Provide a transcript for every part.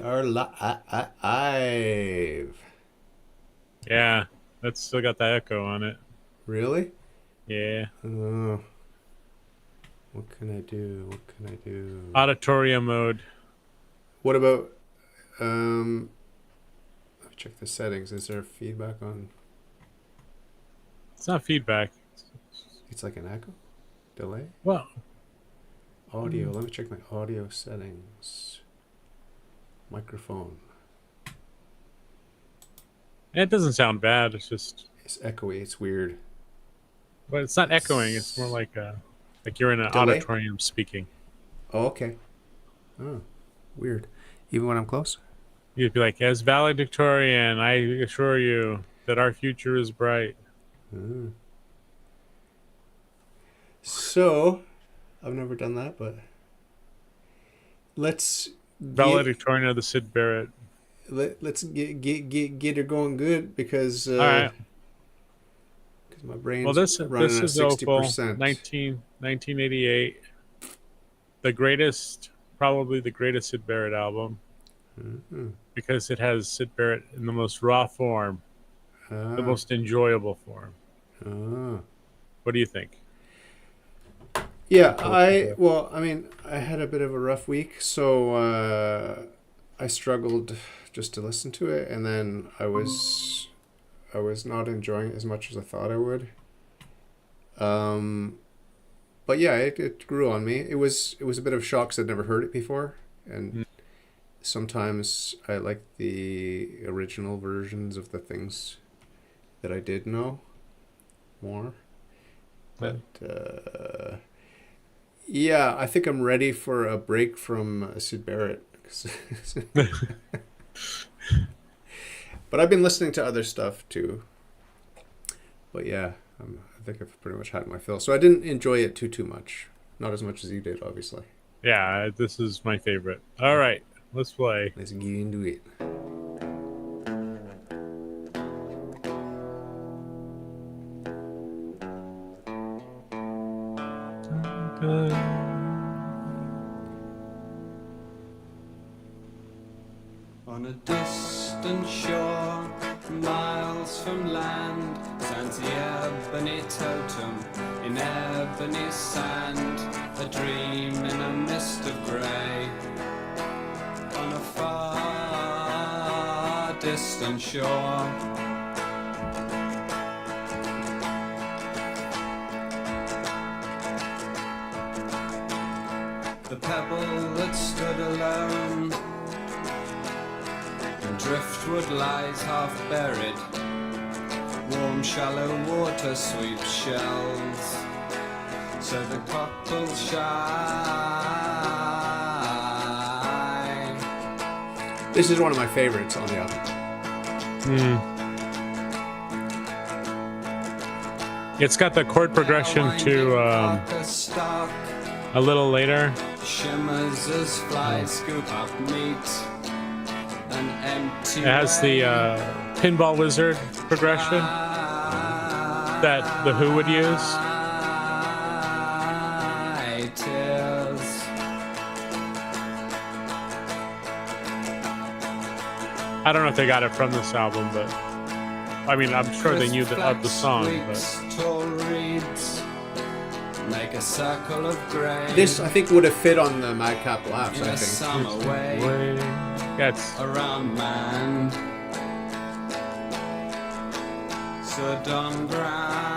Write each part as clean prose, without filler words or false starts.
are live. Yeah, that's still got that echo on it. Really? Yeah. Oh, what can I do? What can I do? Auditorium mode. What about let me check the settings. Is there feedback on? It's not feedback. It's like an echo? Delay? Well, Audio. Let me check my audio settings. Microphone. it doesn't sound bad. It's just, It's echoey. It's weird. but it's not echoing. It's more like you're in an Delay? auditorium speaking. Oh, okay. Oh, weird. Even when I'm close? You'd be like, as valedictorian, I assure you that our future is bright. Oh. So, I've never done that, but let's get Valedictorian of the Sid Barrett. let's get her going good because All right. my Well, brain's this running at is Opel, 60%. 1988. The greatest, probably the greatest Sid Barrett album Mm-hmm. because it has Sid Barrett in the most raw form, the Ah, most enjoyable form. ah. What do you think? Yeah, Tell us about I mean, I had a bit of a rough week, so I struggled just to listen to it, and then I was not enjoying it as much as I thought I would. Um, but yeah, it grew on me. It was a bit of a shock 'cause I'd never heard it before, and Mm, sometimes I like the original versions of the things that I did know more. yeah. But yeah, I think I'm ready for a break from Sid Barrett. But I've been listening to other stuff too. But yeah, I think I've pretty much had my fill. So I didn't enjoy it too much. Not as much as you did, obviously. Yeah, this is my favorite. All right, let's play. Let's get into it. On a distant shore, miles from land, stands the ebony totem in ebony sand, a dream in a mist of grey. On a far distant shore, the pebble that stood alone, driftwood lies half buried, warm shallow water sweeps shells, so the cockles shine. This is one of my favorites on the album. It's got the chord progression to a little later. Shimmers as flies scoop up meat. An empty It has the pinball wizard progression that the Who would use. I don't know if they got it from this album, but I mean, I'm sure they knew of the song. But make a circle of grain. This, I think, would have fit on the Madcap Laughs, I think. Summer way yeah, it's around man, stood on ground.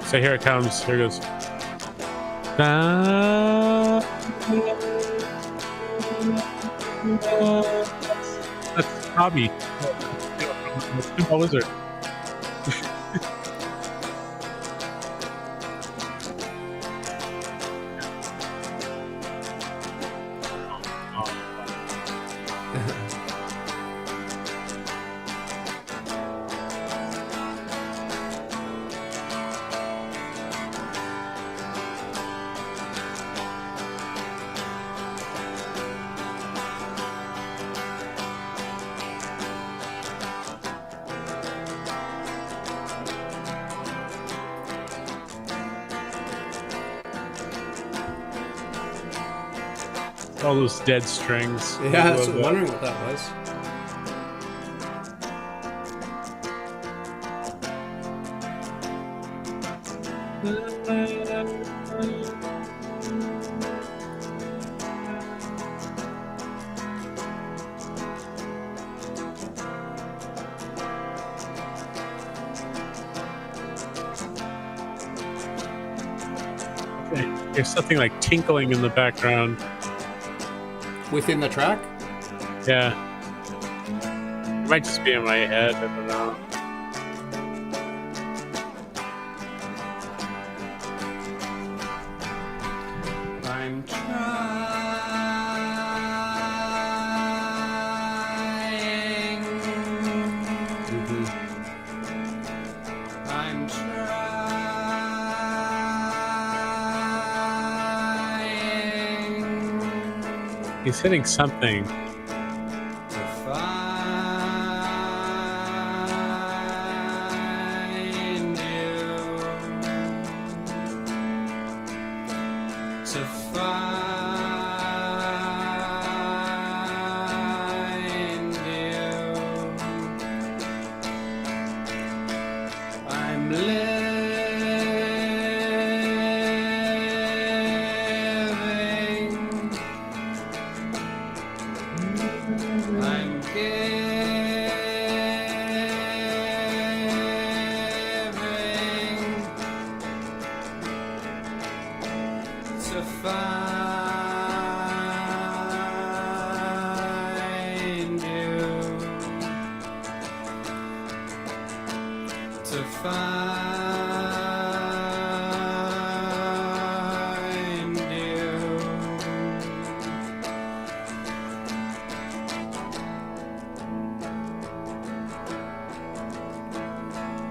so here it comes. Here it goes. That's Robbie. Pinball wizard. all those dead strings. Yeah, I was wondering what that was. There's something like tinkling in the background. Within the track? Yeah. It might just be in my head. I don't know. I'm trying. I'm trying. He's hitting something. To find you. To find you. I'm living. I'm giving to find you, to find you.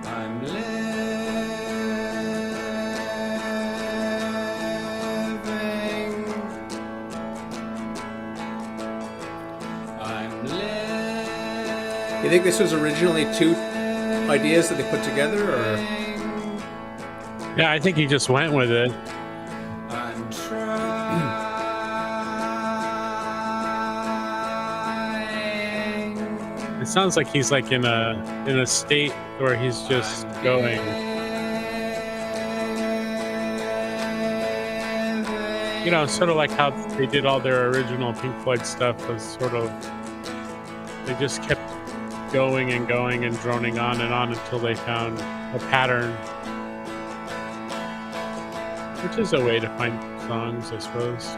I'm living. I'm living. You think this was originally two ideas that they put together, or? Yeah, I think he just went with it. I'm trying. It sounds like he's like in a state where he's just going. You know, sort of like how they did all their original Pink Floyd stuff, was sort of, they just kept going and going and droning on and on until they found a pattern, which is a way to find songs, I suppose.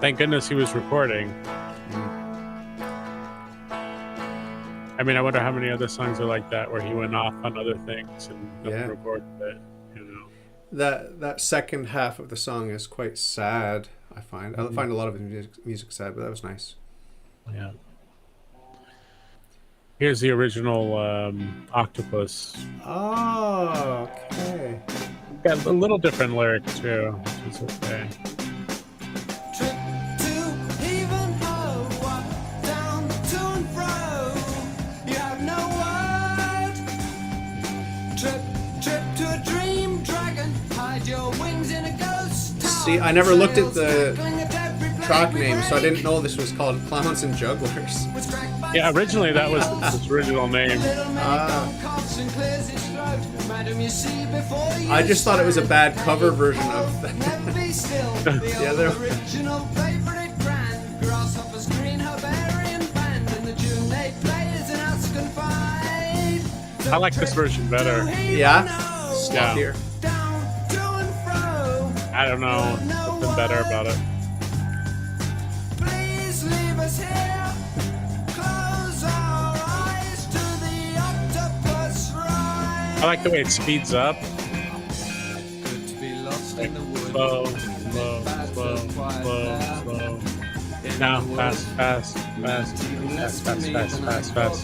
Thank goodness he was recording. I mean, I wonder how many other songs are like that, where he went off on other things and Yeah. recorded it, you know. That second half of the song is quite sad, I find. I find a lot of his music sad, but that was nice. Yeah. Here's the original Octopus. Oh, okay. Got a little different lyric too, which is okay. Trip to Ivanhoe, walk down to and fro. You have no word. Trip to a dream dragon. Hide your wings in a ghost town. See, I never looked at the track name, so I didn't know this was called Clowns and Jugglers. Yeah, originally that was his original name. I just thought it was a bad cover version of the other. Original favorite brand, Grasshopper's Green Herbarian Band, and the June they play is an house confined. I like this version better. Yeah? Sloppier. Down to and fro. I don't know, something better about it. Please leave us here. Close our eyes to the octopus ride. I like the way it speeds up. Good to be lost in the woods. Slow, slow, slow, slow, slow. Now, fast, fast, fast, fast, fast, fast, fast, fast.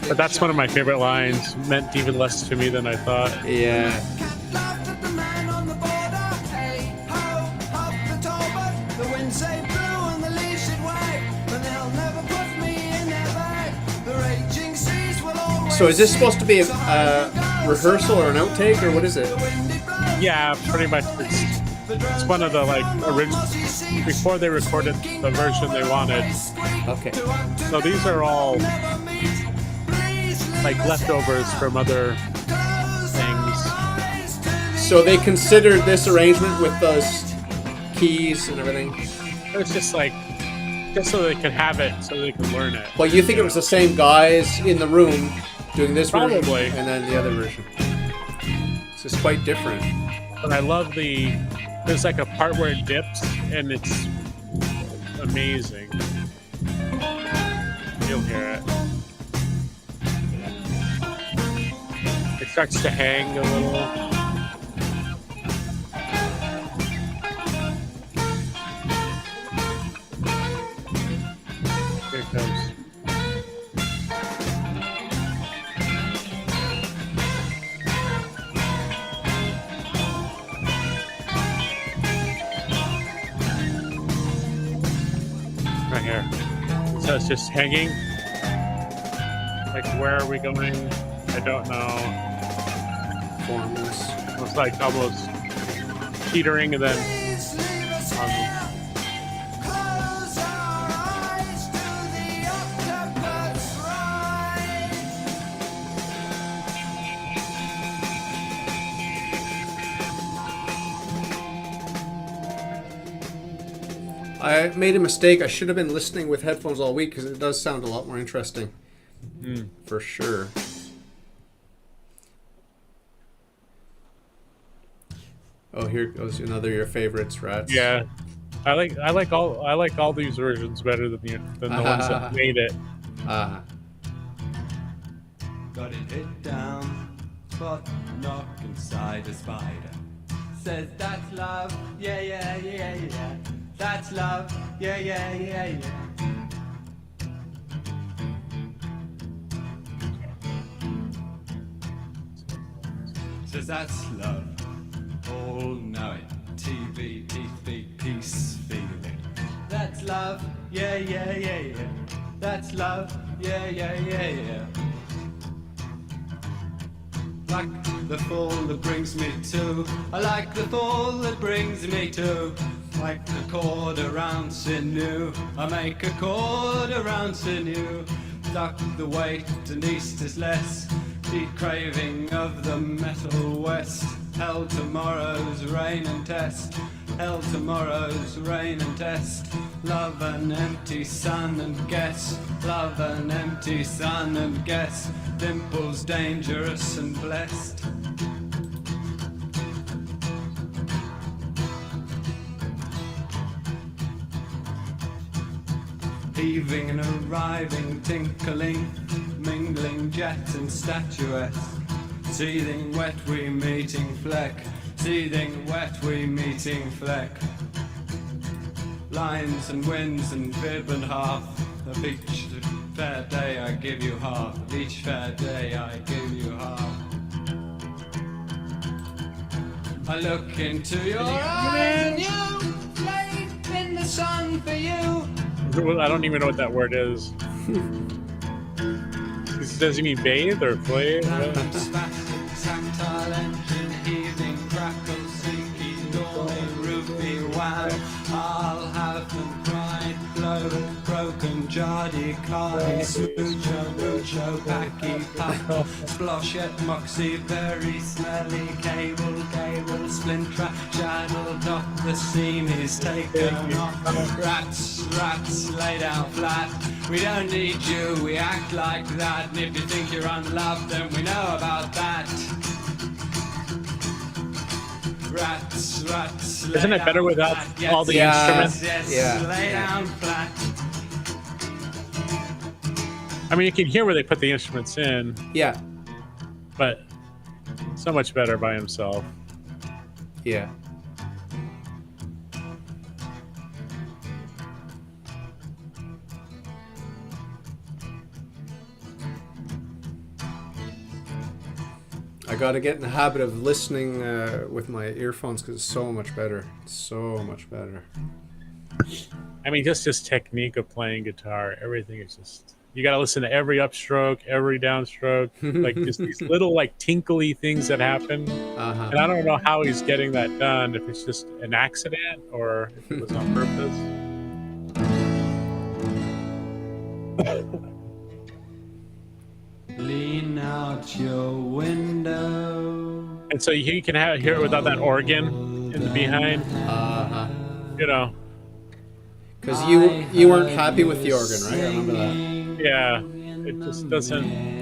But that's one of my favorite lines. Meant even less to me than I thought. Yeah. Laughed at the man on the border. Hey ho, up the Talbot. The wind say blue and the leaves should wag, but they'll never put me in their bag. The raging seas will always. So So is this supposed to be a rehearsal or an outtake, or what is it? Yeah, pretty much. It's one of the like original before they recorded the version they wanted. Okay. So these are all like leftovers from other things. So they considered this arrangement with those keys and everything. It's just like just so they could have it, so they could learn it. Well, you think it was the same guys in the room doing this version Probably. and then the other version? This is quite different. But I love there's like a part where it dips, and it's amazing. You'll hear it. It starts to hang a little. Here it goes. Right here. So it's just hanging. Like, where are we going? I don't know. Formless. It's like almost teetering and then I made a mistake. I should have been listening with headphones all week because it does sound a lot more interesting. For sure. Oh, here goes another of your favorites, Rats. yeah. I like all these versions better than the ones that made it. Got it hit down, spot knock inside a spider. Says that's love, yeah, yeah, yeah, yeah. That's love, yeah, yeah, yeah, yeah. Says that's love, all know it. TV, teeth, beat, peace, feeling. That's love, yeah, yeah, yeah, yeah. That's love, yeah, yeah, yeah, yeah. Like the fall that brings me to. I like the fall that brings me to. Like a cord around sinew. I make a cord around sinew. Duck the weight and east is less. Deep craving of the metal west. Hell tomorrow's rain and test. Hell tomorrow's rain and test. Love an empty sun and guess. Love an empty sun and guess. Dimples dangerous and blessed. Heaving and arriving, tinkling, mingling jet and statuette. Seething wet we meeting fleck. Seething wet we meeting fleck. Lines and winds and bib and half. Of each fair day I give you half. Of each fair day I give you half. I look into your eyes and you lay in the sun for you. I don't even know what that word is. Does he mean bathe or play? Tactile engine, heaving, crackle, sinky, dory, rupee, wow. I'll have them cried, blow, broken, jardy, cardy, smoocho, mucho, packy, pack, sploshet, moxie, very smelly, cable, splinter, shadow, dot, the seam is taken off. Rats, lay down flat. We don't need you, we act like that. And if you think you're unloved, then we know about that. Rats. Isn't it better without all the instruments? Yes, lay down flat. I mean, you can hear where they put the instruments in, Yeah. but so much better by himself. Yeah. I gotta get in the habit of listening with my earphones because it's so much better. It's so much better. I mean, just his technique of playing guitar, everything is just You got to listen to every upstroke, every downstroke, like just these little like tinkly things that happen. Uh-huh. And I don't know how he's getting that done, if it's just an accident or if it was on purpose. Lean out your window. And so you can hear it without that organ in the behind. Uh-huh. You know. Because you weren't happy with the organ, right? I remember that. Yeah. It just doesn't.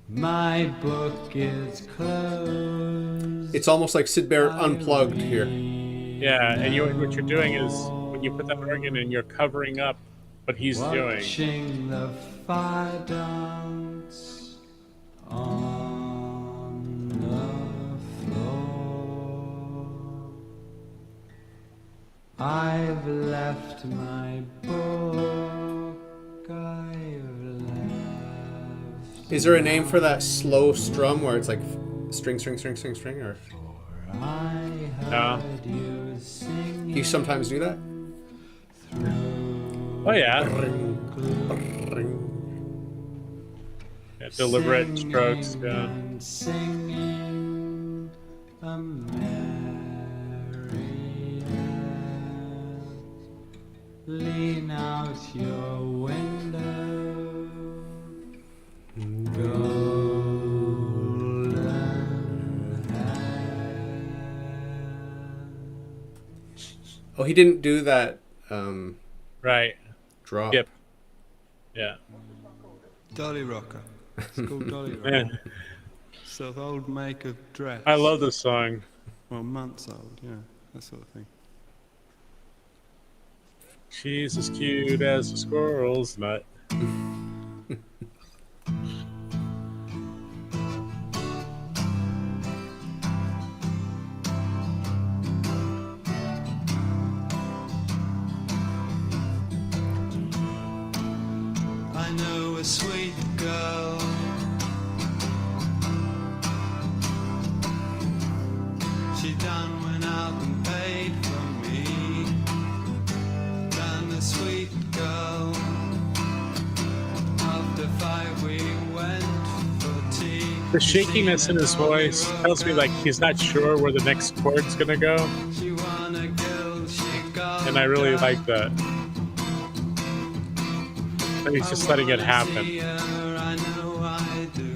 My book is closed. It's almost like Sid Barrett unplugged here. Yeah, and what you're doing is when you put that organ in, you're covering up what he's doing. Watching the fire dance on the floor. I've left my book. I've left. Is there a name for that slow strum where it's like string, or? No. You sometimes do that? Oh yeah. Yeah, deliberate strokes. Yeah. Singing a merry lean out your window. Golden hair. Oh, he didn't do that Right. drop. Yep. Yeah. Dolly Rocker. It's called Dolly Rocker. Yeah. It's an old make of dress. I love this song. Well, months old, yeah, that sort of thing. She's as cute as a squirrel's nut. I know a sweet girl. She done went out and paid for me. Done a sweet girl. After 5 we went for tea. The shakiness in his voice tells me like he's not sure where the next chord's gonna go, She won a girl, she got and I really like that. And he's just letting it happen. I know I do.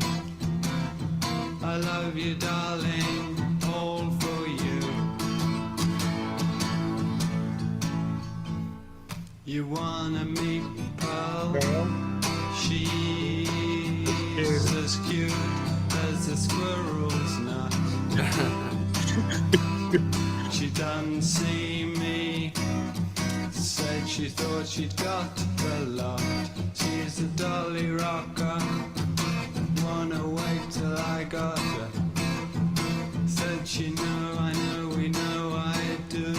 I love you, darling, all for you. You wanna meet Pearl? She's as cute as a squirrel's nut. She done see me. Said she thought she'd got the lot. She's a dolly rocker. Wanna wait till I got her. Said she I know we know I do.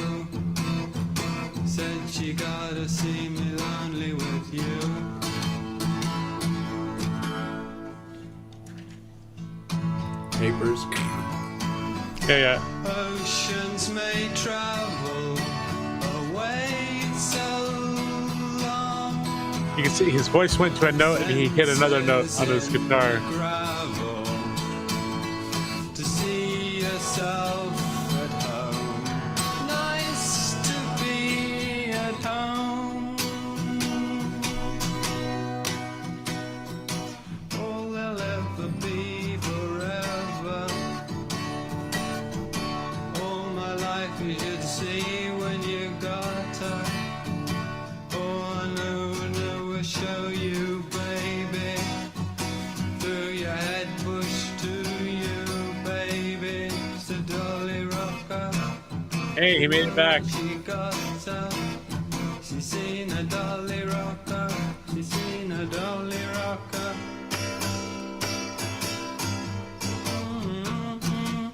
Said she gotta see me lonely with you. Papers. Yeah. Oceans may travel away so long. You can see his voice went to a note and he hit another note on his guitar. Gravel to see yourself at home. Nice to be at home. All they'll ever be forever. All my life you should see when you got her. Oh, I know will show you, baby. Through your head bush to you, baby. It's a dolly rocker. Hey, he made it back. She got her. She's seen a dolly rocker. She's seen a dolly rocker. Mm-hmm.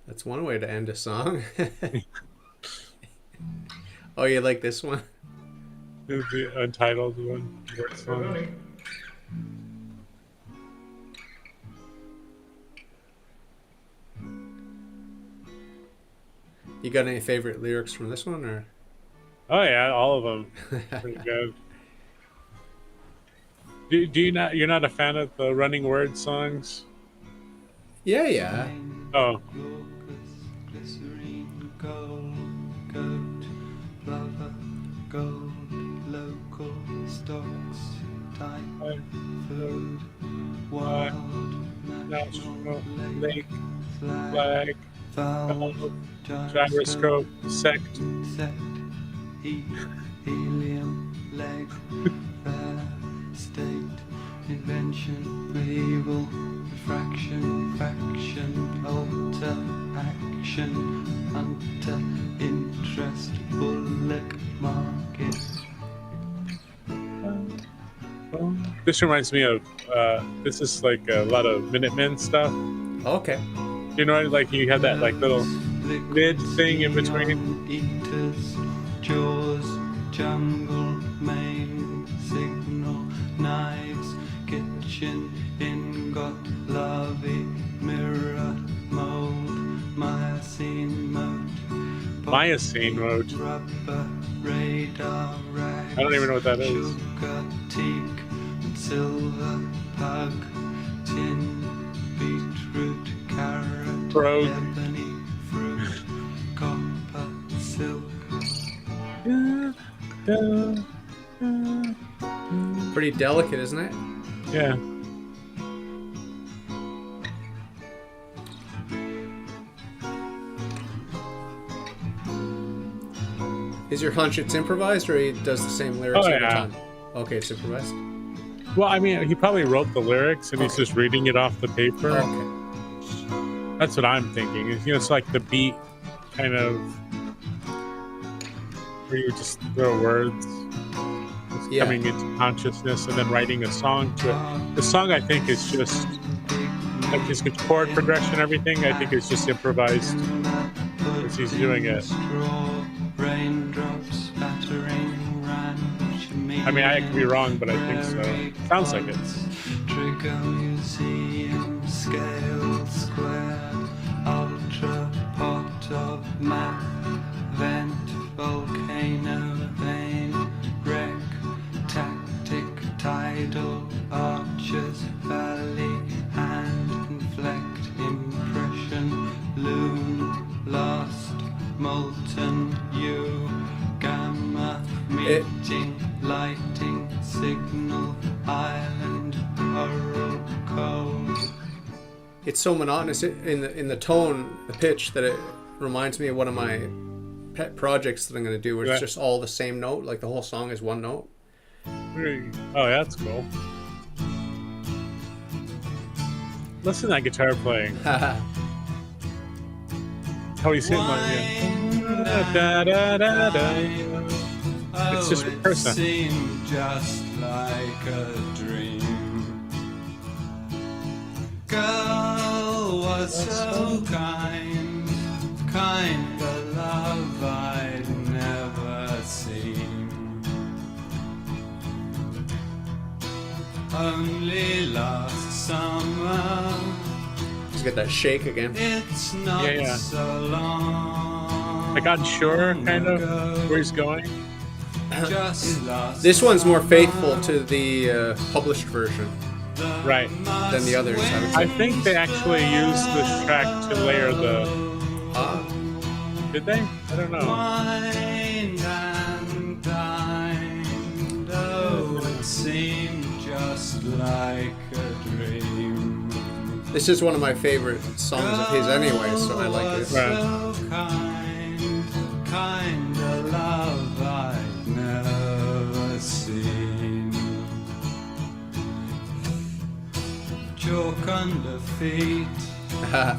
That's one way to end a song. Oh, you like this one? The untitled one. What song? You got any favorite lyrics from this one, or? Oh yeah, all of them. Pretty good. Do you not? You're not a fan of the running word songs? Yeah, yeah. Oh, Glaucus, glycerine, gold, goat, plover, gold, local stocks, type, food, wild, national, lake, flag, valve, gyroscope, sect. set, heat, helium, leg, fair, state, invention, medieval, refraction, faction, alter, action, hunter, interest, bullock, market. This reminds me of. This is like a lot of Minutemen stuff. Okay. You know, like you have that like little mid thing in between. Eaters, jaws, jungle, main, signal, knives, kitchen, ingot, larvae, mirror, mold, Miocene mode. Miocene mode. Rubber, radar, rags, I don't even know what that is. Sugar, teak, and silver, pug, tin, beetroot, carrot, Brogue. ebony, fruit, copper, silk. Pretty delicate, isn't it? Yeah. Is your hunch it's improvised, or he does the same lyrics Oh, every yeah. time? Okay, it's improvised. Well, I mean, he probably wrote the lyrics and he's just reading it off the paper. Okay. That's what I'm thinking. You know, it's like the beat kind of where you just throw words just Yeah. coming into consciousness and then writing a song to it. The song, I think, is just like his chord progression, everything. I think is just improvised as he's doing it. Raindrops spattering ranch. I mean, I could be wrong, but I think so. Sounds like it. Trigger museum, scale square, ultra pot of map, vent, volcano, vein, wreck, tactic, tidal, archers, valley, hand, inflect, impression, loon, lost, molten, you, gamma, meeting, lighting, signal, island, oral, code. It's so monotonous in the tone, the pitch, that it reminds me of one of my pet projects that I'm going to do, where it's Yeah. just all the same note, like the whole song is one note. Oh, that's cool. Listen to that guitar playing. How he's hitting like, da, da, da, da. It's just a person. It seemed just like a dream. Girl was so kind of love I'd never seen. Only last summer. Just get that shake again. It's not Yeah. so long. Like unsure, kind of, where he's going. Just last This one's more faithful to the published version Right. than the others, I would I say. think they actually used this track to layer the. Ah, Did they? I don't know. Wine and dined. Oh, it seemed just like a dream. this is one of my favorite songs of his anyway, so I like it. So kind of love I'd never seen. Chalk under feet,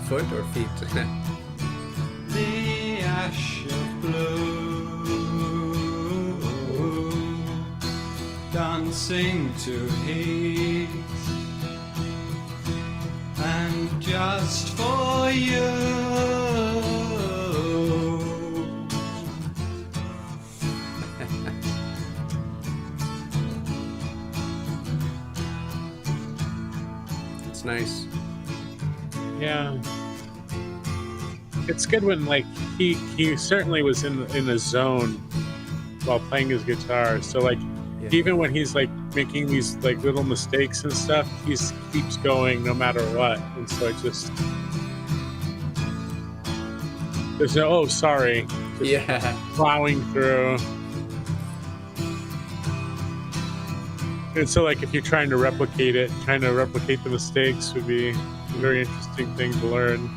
Foot or feet? the ash of blue, dancing to heat, and just for you. It's nice. Yeah. it's good when like he certainly was in the zone while playing his guitar. So like even when he's like making these like little mistakes and stuff, he keeps going no matter what. And so it just there's no sorry. Yeah. Plowing through. And so like if you're trying to replicate the mistakes would be a very interesting thing to learn.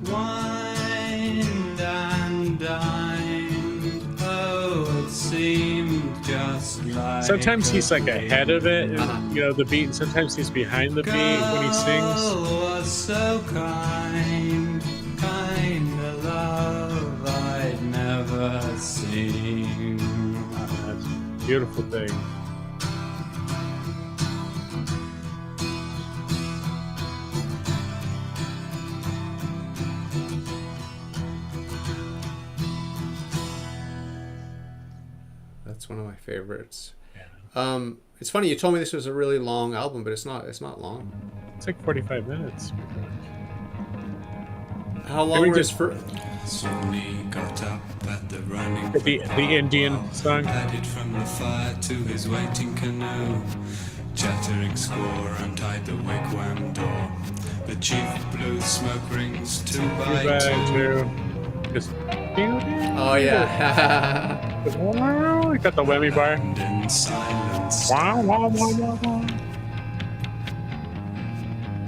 Wined and dined, oh, it seemed just like Sometimes he's like ahead of it, and you know the beat, and sometimes he's behind the beat when he sings. Was so kind of love I'd never seen. That's a beautiful thing. That's one of my favorites. Yeah. It's funny, you told me this was a really long album, but it's not long. It's like 45 minutes. How long was for? Swan Lee got up at the running. The Indian song. Padded from the fire to his waiting canoe. Chattering squaw untied the wigwam door. The chief blew smoke rings two by two. Just Oh yeah. You got the whammy bar. And in silence. Wow, wow, wow, wow, wow.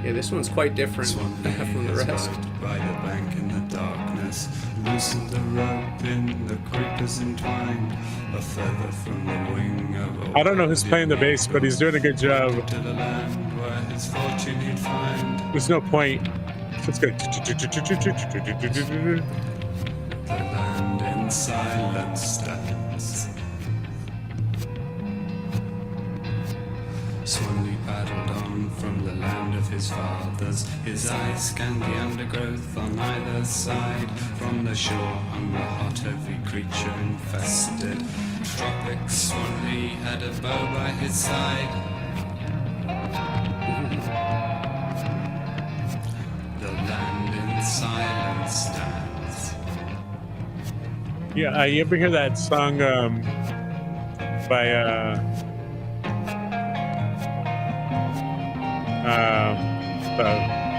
Yeah, this one's quite different Swan Lee from the is rest. rowed by the bank in the darkness. Loosened the rope in the creepers entwined. A feather from the wing of I don't know who's playing the bass, but he's doing a good job. to the land where his fortune he'd find. There's no point. Let's go. The land in silence stands. Swan Lee paddled on from the land of his fathers. His eyes scanned the undergrowth on either side. From the shore hung the hot, heavy creature infested. Tropics, Swan Lee had a bow by his side. The land in silence stands. Yeah, you ever hear that song by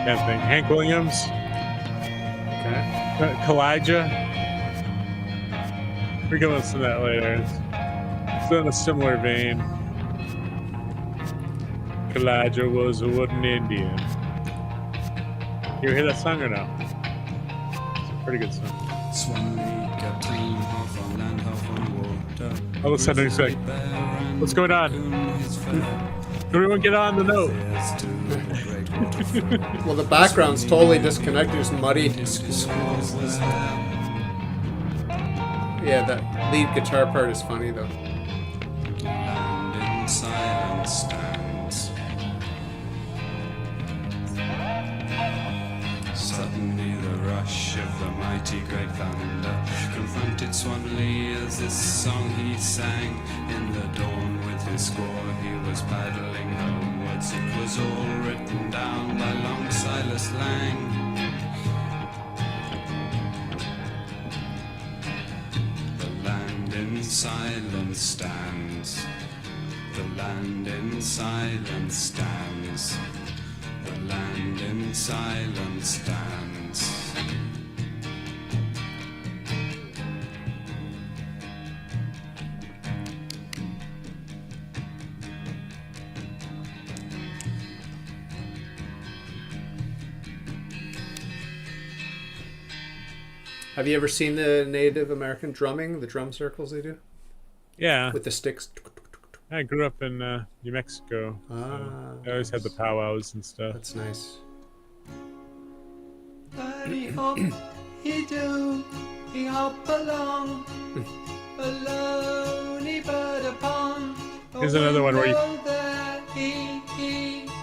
can't think, Hank Williams? Okay. Kalijah? We can listen to that later. It's in a similar vein. Kalijah was a wooden Indian. You ever hear that song or no? It's a pretty good song. Swan Lee kept clean, half on land, half on water. All of a sudden he's like, what's going on? Everyone get on the note. Well, the background's totally disconnected. It's muddied. Yeah, that lead guitar part is funny though. Land in silence stands. Suddenly the rush of the mighty great thunder confronted Swan Lee as this song he sang. In the dawn with his squaw he was paddling homewards. It was all written down by long Silas Lang. The land in silence stands. The land in silence stands. The land in silence stands. Have you ever seen the Native American drumming, the drum circles they do? Yeah, With the sticks? I grew up in New Mexico. I always had the powwows and stuff. That's nice. He hop, he do, he hop along, alone he bird upon. Here's another one where you...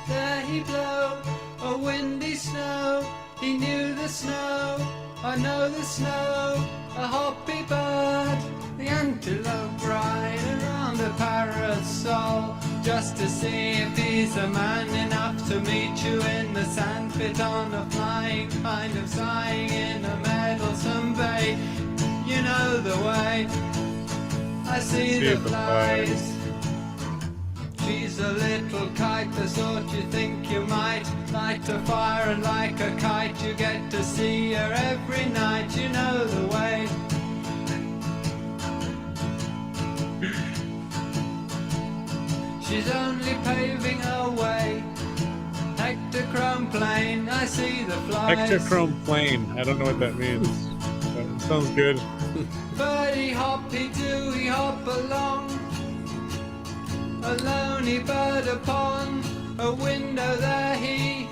There he blow, a windy snow, he knew the snow, I know the snow, a hoppy bird, the antelope ride around a parasol, just to see if he's a man enough to meet you in the sandpit on a flying, kind of sighing in a meddlesome bay. You know the way. I see the flies. She's a little kite, the sort you think you might light a fire, and like a kite you get to see her every night. You know the way. She's only paving her way. Hectochrome plane, I see the flies. Hectochrome plane. I don't know what that means. But it sounds good. Birdie hoppy do he hop along. A lonely bird upon a window, there he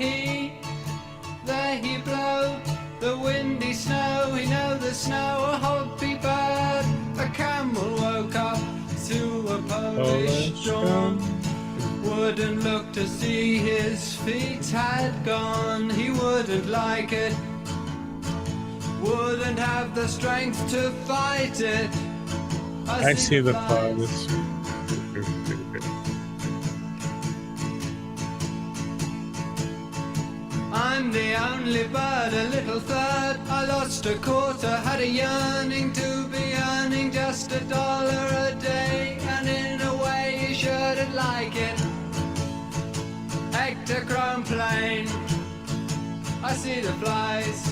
blow. The windy snow, he know the snow, a hoppy bird. A camel woke up to a Polish drum. Wouldn't look to see his feet had gone. He wouldn't like it, wouldn't have the strength to fight it. I see the flies. I'm the only bird, a little third. I lost a quarter, had a yearning to be earning just $1 a day. And in a way you shouldn't like it. Hectochrome plane, I see the flies.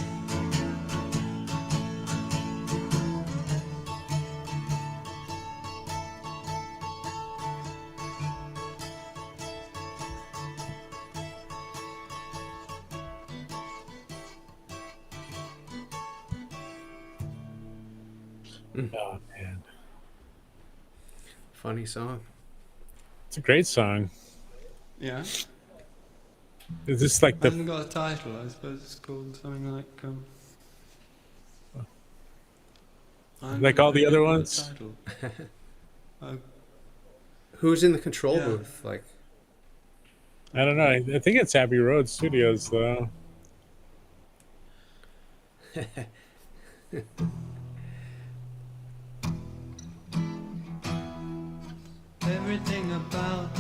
Oh man, Funny song. it's a great song. Yeah. Is this like It hasn't the? got a title, I suppose it's called something like Like all the other ones? Who's in the control Yeah. booth? Like, I don't know. I think it's Abbey Road Studios though. Everything about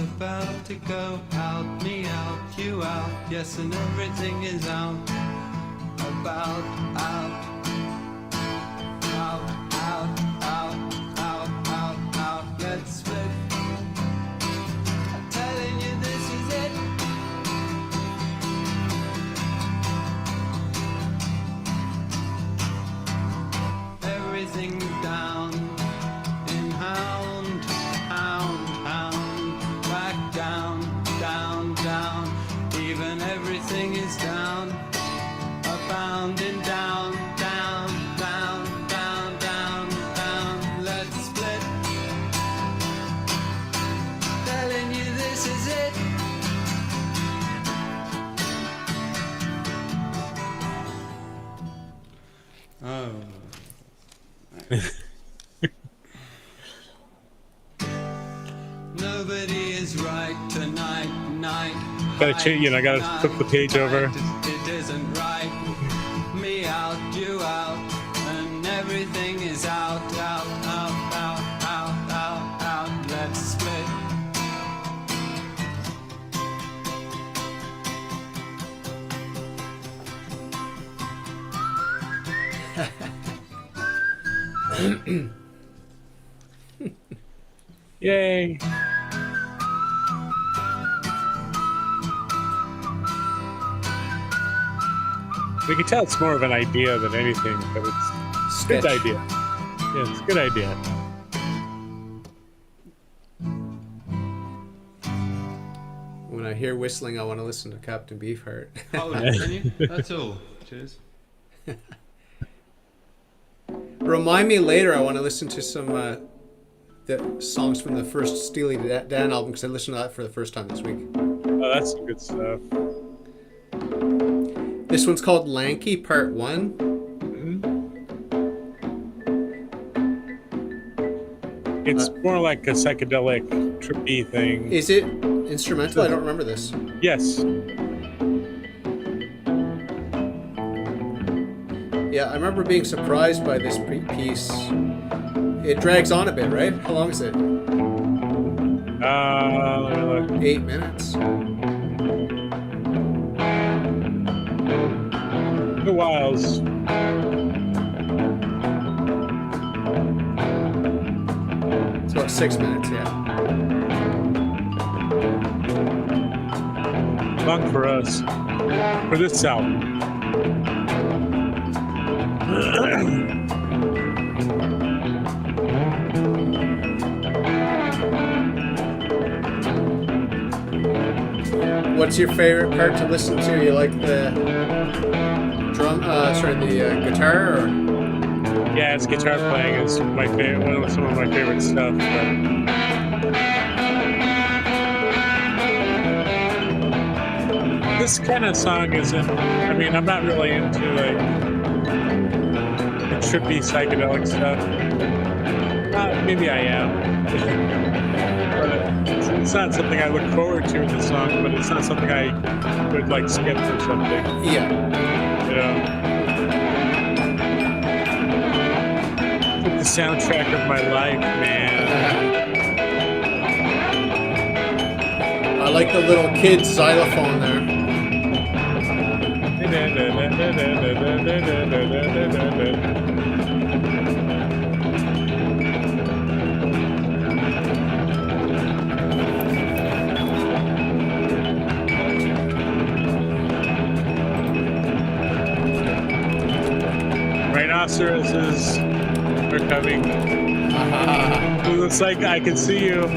to go out, me out, you out, yes, and everything is out, about, out, out, out, out, out, out, out, let's split. I'm telling you this is it. Everything down in hound, hound, hound, back down, down, down, even everything is down, abounding down, down, down, down, down, down, let's split. Telling you this is it. Oh. Nobody is right tonight, night. Gotta change, you know, gotta flip the page over. It isn't right. Me out, you out, and everything is out, out, out, out, out, out, out. Let's split. Yay! We can tell it's more of an idea than anything, but it's a good Sketch. idea. Yeah, it's a good idea. when I hear whistling, I want to listen to Captain Beefheart. Oh, can you? That's all. Cheers. Remind me later. I want to listen to some the songs from the first Steely Dan album because I listened to that for the first time this week. Oh, that's some good stuff. This one's called Lanky Part 1. It's more like a psychedelic, trippy thing. Is it instrumental? I don't remember this. Yes. Yeah, I remember being surprised by this piece. It drags on a bit, right? How long is it? Let me look. 8 minutes. the Wilds. It's about 6 minutes, yeah. Long for us. For this album. What's your favorite part to listen to? You like the guitar? Or? Yeah, it's guitar playing is my favorite. Some of my favorite stuff. But this kind of song isn't. I mean, I'm not really into like the trippy psychedelic stuff. Maybe I am. But it's not something I look forward to in the song, but it's not something I would like skip or something. Yeah. You know? It's the soundtrack of my life, man. I like the little kid xylophone there. Rhinoceroses are coming. It looks like I can see you.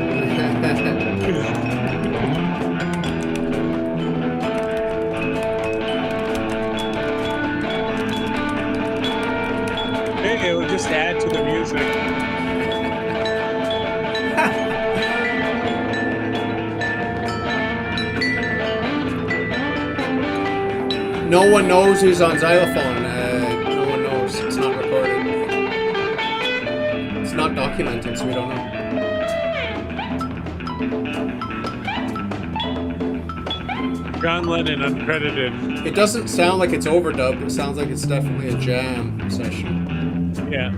Hey, it will just add to the music. No one knows who's on xylophone. No one knows. It's not recorded. It's not documented, so we don't know. John Lennon, uncredited. It doesn't sound like it's overdubbed. It sounds like it's definitely a jam session. Yeah.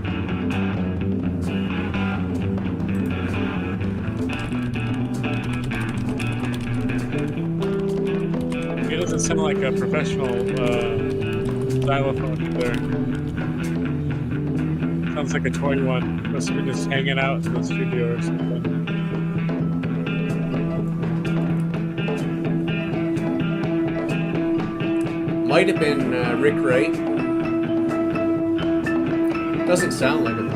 It doesn't sound like a professional xylophone either. Sounds like a toy one. Must have been just hanging out in the studio or something. Might have been Rick Wright. Doesn't sound like it.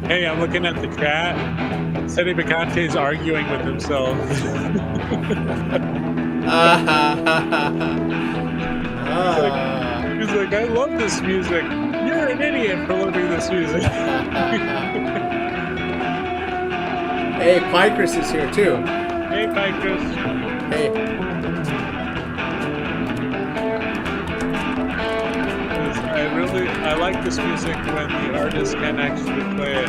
Hey, I'm looking at the chat. Seti Bacante's arguing with himself. He's like, I love this music. You're an idiot for loving this music. Hey, Pycris is here too. Hey, Pycris. Hey. I like this music when the artist can actually play it.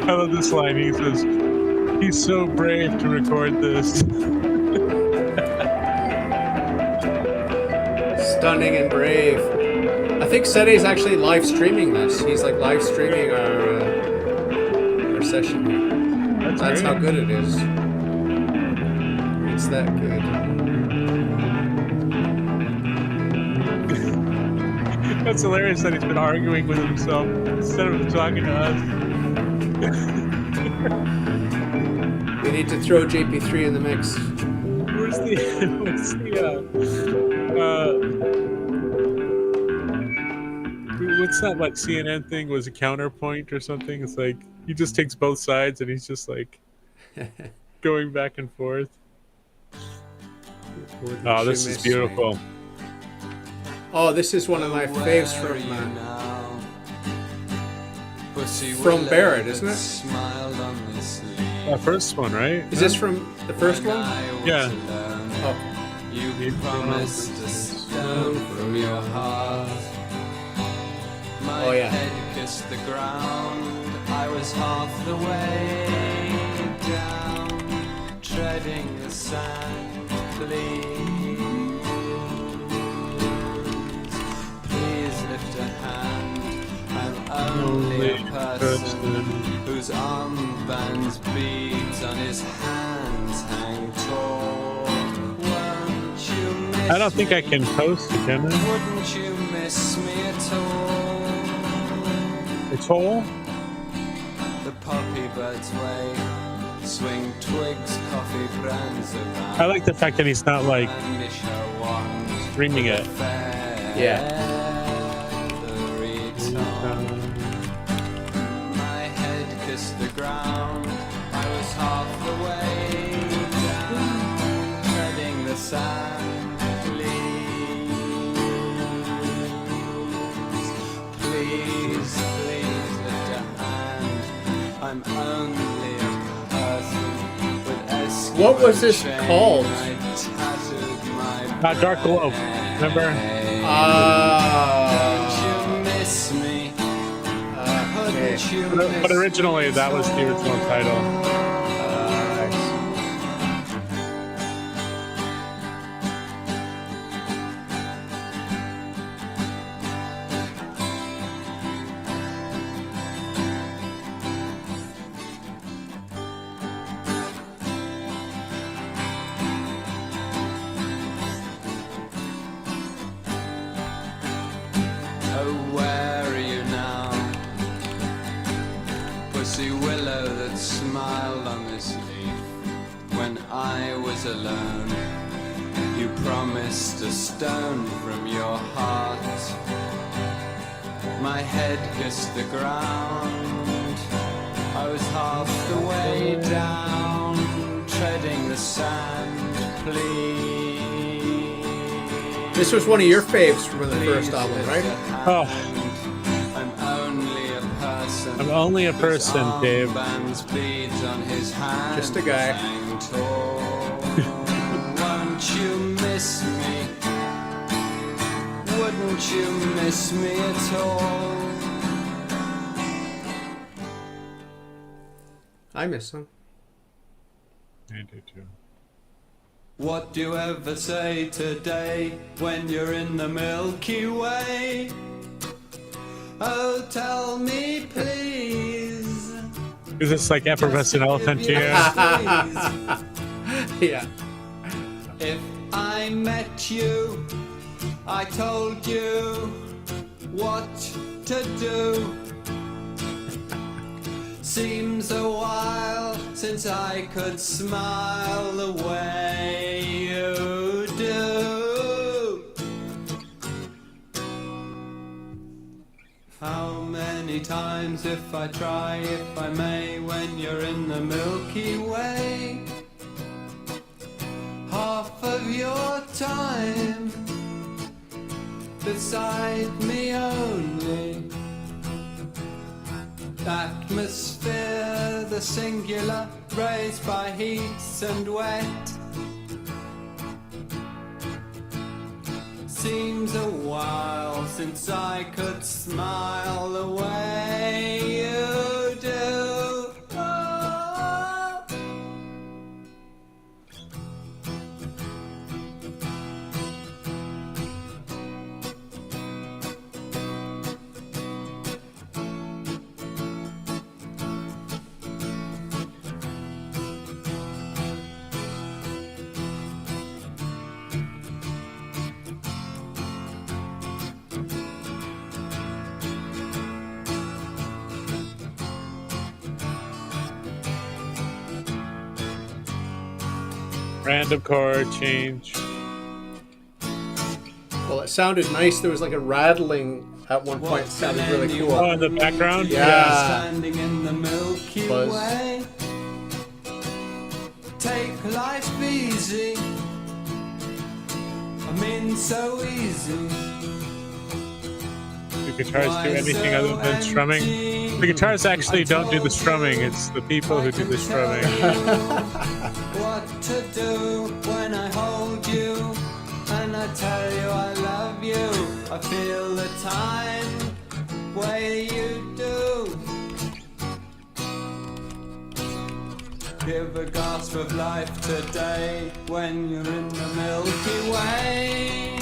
I love this line. He says, he's so brave to record this. Stunning and brave. I think Seti's actually live streaming this. He's like live streaming our session here. That's how good it is. It's that good. That's hilarious that he's been arguing with himself instead of talking to us. We need to throw JP3 in the mix. What's that like CNN thing was a counterpoint or something? It's like he just takes both sides and he's just like going back and forth. Oh, this is beautiful. Oh, this is one of my faves from from Barrett, isn't it? Smiled on this leaf. That first one, right? Is this from the first When one? I was Yeah. alone, Oh, you promised a stone from your heart. My Oh, yeah. head kissed the ground. I was half the way down, treading the sand. Please lift a hand. I'm only a person whose armbands, beads on his hands hang tall. Won't you miss I don't think I me? can post it, can I? Wouldn't you miss me at all? It's whole? The poppy birds wave, swing twigs, coffee brands around. I like the fact that he's not like Brandish her wand, screaming it. feathery tongue. My head kissed the ground. I was half the way down, treading the sand. Please lift a hand. I'm only a person with Eskimo What was this chain. called? I tattooed my Dark Globe. Remember? Wouldn't you miss me? okay. Wouldn't you But miss originally, that was the original title. Oh, where are you now? Pussy willow that smiled on this leaf. When I was alone, you promised a stone from your heart. My head kissed the ground. I was half the way down, treading the sand. Please. This was one of your faves from the first album, right? Oh, I'm only a person. I'm only a person, Dave. Armbands, beads on his hands. Just a guy. hang tall. Won't you miss me? Wouldn't you miss me at all? I miss him. I do too. What do you ever say today when you're in the Milky Way? Oh, tell me please. Is this like effervescent elephant If you here? please. Yeah. If I met you, I told you what to do. Seems a while since I could smile the way you do. How many times if I try, if I may, when you're in the Milky Way? Half of your time beside me only. Atmosphere, the singular, raised by heat and wet. Seems a while since I could smile the way you do. Oh. Random chord change. Well, it sounded nice. There was like a rattling at one point. It sounded really Oh, cool. in the background? Yeah. Standing in the Milky Buzz. Way. Take life easy. I mean, so easy. You guitars do anything other than strumming. The guitars actually don't do the strumming. It's the people who do the strumming. What to do when I hold you and I tell you I love you? I feel the time way you do. Give a gasp of life today when you're in the Milky Way.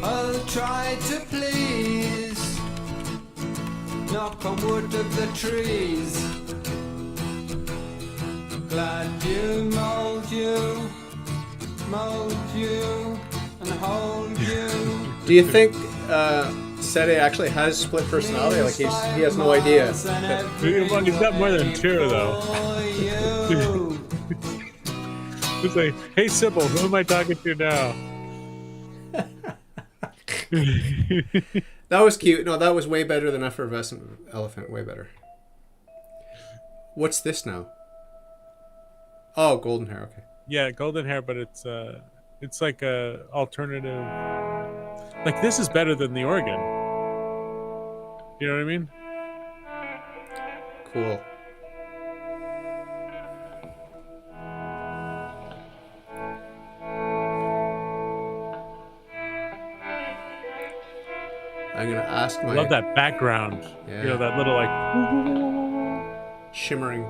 I'll try to please, knock on wood of the trees. Glad you, and hold you. Do you think Sede actually has split personality? Like he has no idea. He's got more than two, though. It's like, hey, Sybil, who am I talking to now? That was cute. No, that was way better than Effervescent Elephant. Way better. What's this now? Oh, golden hair. Okay. Yeah, golden hair, but it's like a alternative. Like this is better than the organ. You know what I mean? Cool. I'm gonna ask my. I love that background. Yeah. You know, that little like shimmering.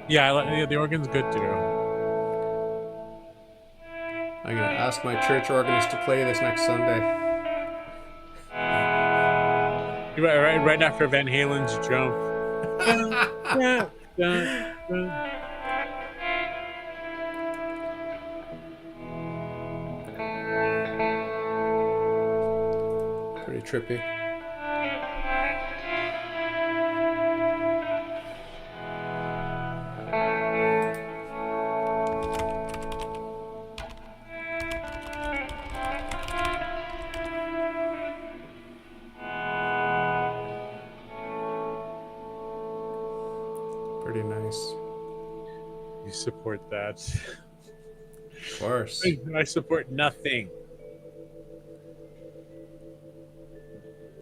Yeah, the organ's good too. I'm gonna ask my church organist to play this next Sunday. Right after Van Halen's Jump. Pretty trippy. Pretty nice. You support that. Of course. I support nothing.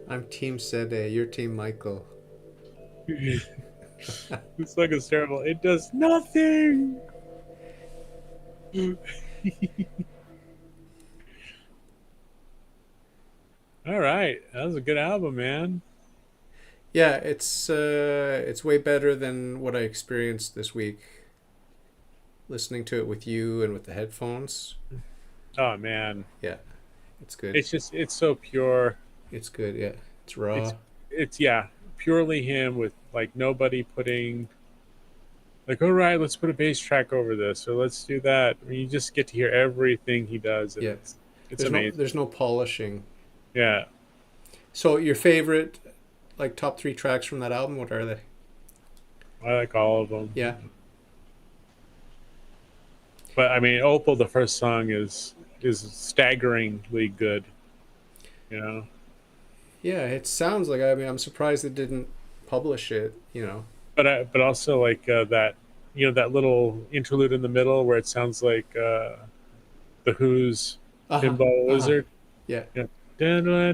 I'm Team Sede. You're Team Michael. This song is terrible. It does nothing. All right, that was a good album, man. Yeah, it's way better than what I experienced this week. Listening to it with you and with the headphones. Oh man. Yeah, it's good. It's so pure. It's good. Yeah, it's raw. It's purely him with like nobody putting. Like, all right, let's put a bass track over this, or let's do that. I mean, you just get to hear everything he does. And Yeah, it's amazing. There's no polishing. Yeah. So your favorite, like top 3 tracks from that album, what are they? I like all of them. Yeah. But I mean, Opel, the first song is staggeringly good. You know. Yeah, it sounds like. I mean, I'm surprised it didn't publish it. You know. But also like that, you know, that little interlude in the middle where it sounds like the Who's Pinball Wizard. Yeah. You know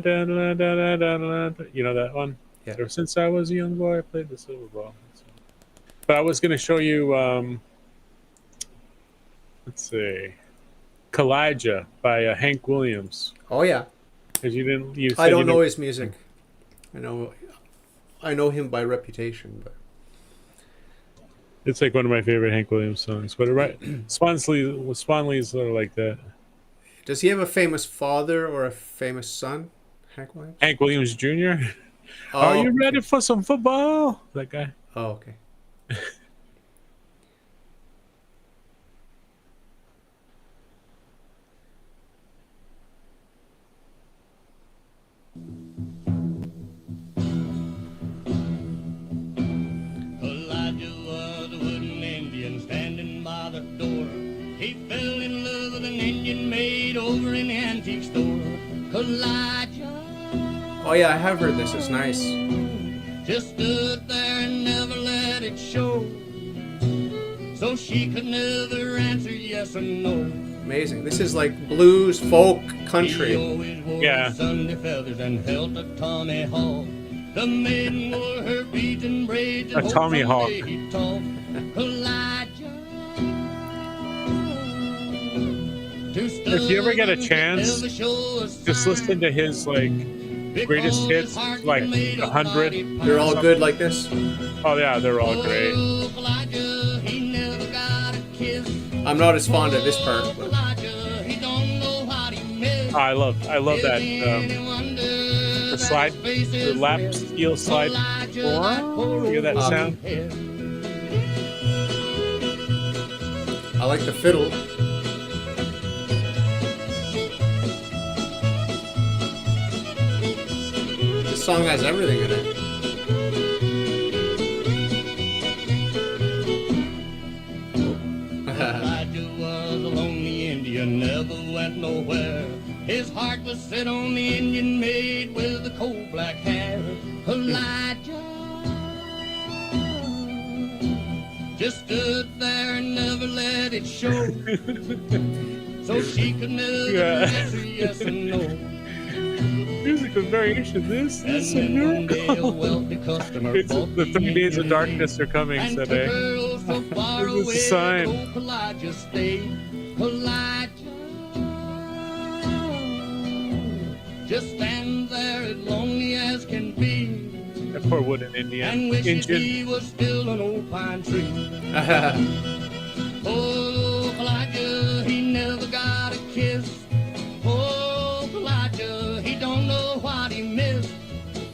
that one? Yeah. Ever since I was a young boy, I played the silver ball. But I was going to show you, let's see, Kalijah by Hank Williams. Oh yeah. Because you I don't know his music. I know him by reputation, but it's like one of my favorite Hank Williams songs. But Swan Lee's sort of like that. Does he have a famous father or a famous son, Hank Williams? Hank Williams Jr. Oh, Are you ready for some football? That guy. Oh, okay. Elijah was a wooden Indian standing by the door. He fell in love with an Indian maid over in the antique store. Elijah. Oh yeah, I have heard this. It's nice. Just stood there and never let it show. so she could never answer yes or no. Amazing. This is like blues, folk, He country. always wore Yeah. Sunday feathers and held a Tommy Hawk. The maiden wore her beads and braids and A Tommy Hawk. someday he'd talk. Elijah. If you ever get a chance, just listen to his like greatest hits, like 100. They're all good like this. Oh yeah, they're all great. I'm not as fond of this part. But Oh, I love that the slide, the lap steel slide. You hear that sound? I like the fiddle. This song has everything in it. Elijah was a lonely Indian, never went nowhere. His heart was set on the Indian maid with the coal black hair. Elijah just stood there and never let it show. So she could never answer yes or no. Musical variation. This is a miracle. It's the 3 days of darkness are coming, said they. This is a sign. Elijah stayed. Elijah just stands there as lonely as can be. That poor wooden Indian. And wishes he Indian. was still an old pine tree. Oh, Elijah, he never got a kiss. Oh, Elijah, he don't know what he missed.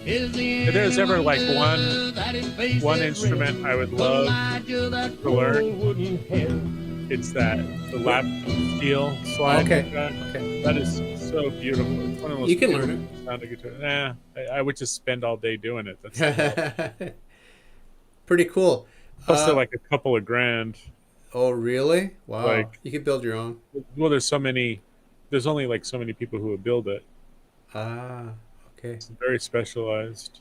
If there's ever like one instrument I would love to learn, it's that, the lap steel slide. Okay. Okay. That is so beautiful. It's one of the most You can learn beautiful sounding guitar. I would just spend all day doing it. That's Pretty cool. plus they're like a couple of grand. Oh, really? Wow. Like- You could build your own. Well, there's only like so many people who would build it. Ah, okay. It's very specialized.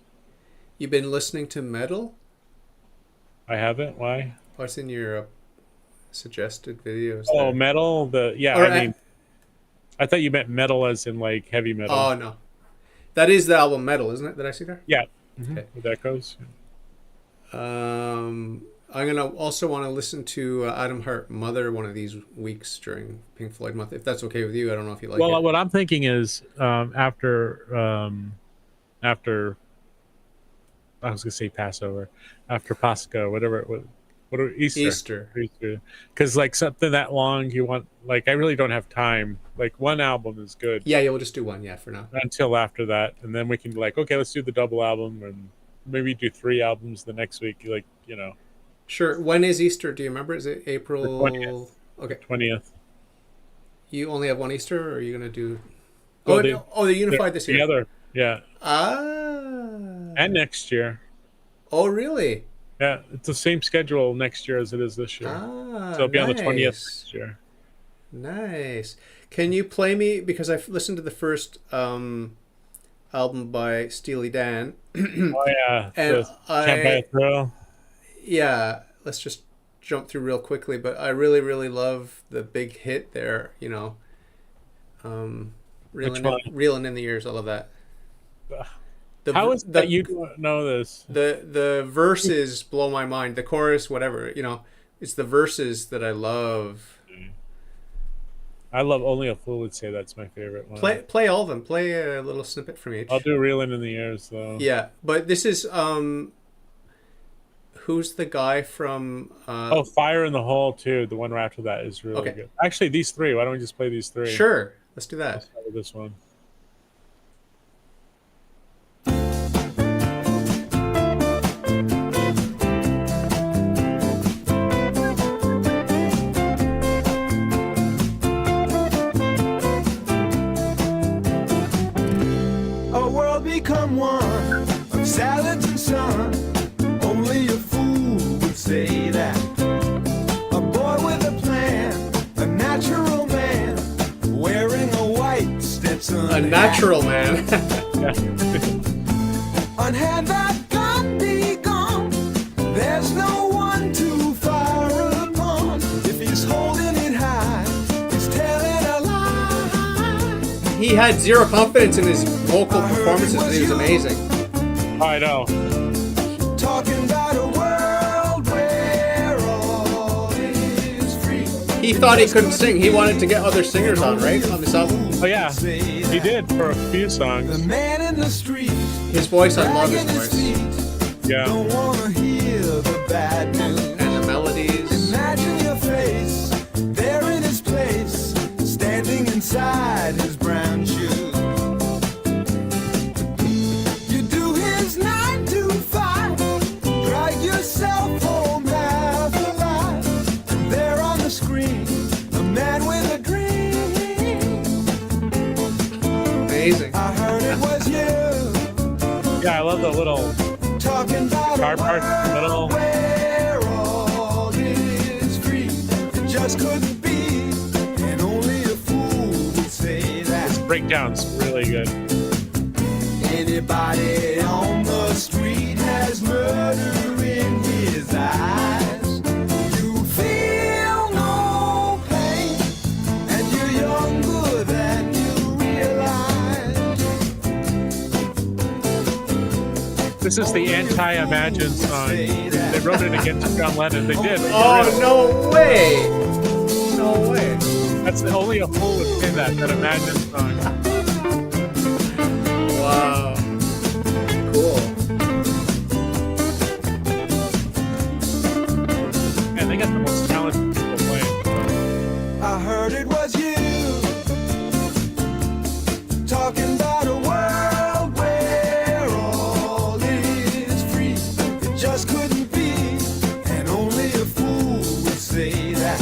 You've been listening to metal? I haven't. Why? What's in your suggested videos? Oh, there? metal. Or, I mean, I thought you meant metal as in like heavy metal. Oh, no. That is the album Metal, isn't it? Did I see there? Yeah. Okay. With echoes. I'm gonna also want to listen to Adam Hart Mother one of these weeks during Pink Floyd month, if that's okay with you. I don't know if you like Well, it. what I'm thinking is after I was gonna say Passover, after Pascha, whatever Easter, because like something that long you want, like I really don't have time. Like one album is good. Yeah, we'll just do one, yeah, for now. Until after that, and then we can be like, okay, let's do the double album, and maybe do 3 albums the next week. Like, you know. Sure. When is Easter? Do you remember? Is it April? The 20th. Okay. 20th. You only have one Easter, or are you gonna do? Well, they unified this year. Together, yeah. Ah. And next year. Oh, really? Yeah, it's the same schedule next year as it is this year. Ah. So it'll be on the 20th nice. next year. Nice. Can you play me, because I've listened to the first album by Steely Dan. Oh yeah, And Can't Buy a Thrill. Yeah, let's just jump through real quickly, but I really, really love the big hit there, you know. Reeling in the Years, I love that. How is that you don't know this? The verses blow my mind. The chorus, whatever, you know, it's the verses that I love. I love Only a Fool Would Say that's my favorite one. Play all of them. Play a little snippet from each. I'll do Reeling in the Years though. Yeah, but this is who's the guy from Fire in the Hole too. The one right after that is really good. Actually, these 3. Why don't we just play these 3? Sure, let's do that. Let's start with this one. A world become one of salads and sun. Only a fool would say that. A boy with a plan, a natural man, wearing a white Stetson. A natural man. On hand that gun be gone. There's no one to fire upon. he had zero confidence in his vocal performances, and he was amazing. Oh, I know. Talking about a world where all is free. He thought he couldn't sing. He wanted to get other singers on, right? On this album. Oh yeah, he did for a few songs. The man in the street. His voice, I love his voice. Yeah. Don't wanna hear the bad news. And the melodies. Imagine your face there in his place, standing inside his brown shoes. You do his 9 to 5, drag yourself home half alive. And there on the screen, a man with a dream. Amazing. I heard it was you. Yeah, I love the little Talking about guitar parts in the middle. where all is free. It just couldn't be, and only a fool would say that. Breakdown's really good. Anybody on the street has murder in his eyes. You feel no pain, and you're younger than you realize. This is the anti-Imagine song. They wrote it against John Lennon. They did. Oh, no way! No way. That's only a fool would say that Imagine song. Wow. Cool. Man, they got the most talented people playing. I heard it was you, talking about a world where all is free. It just couldn't be, and only a fool would say that.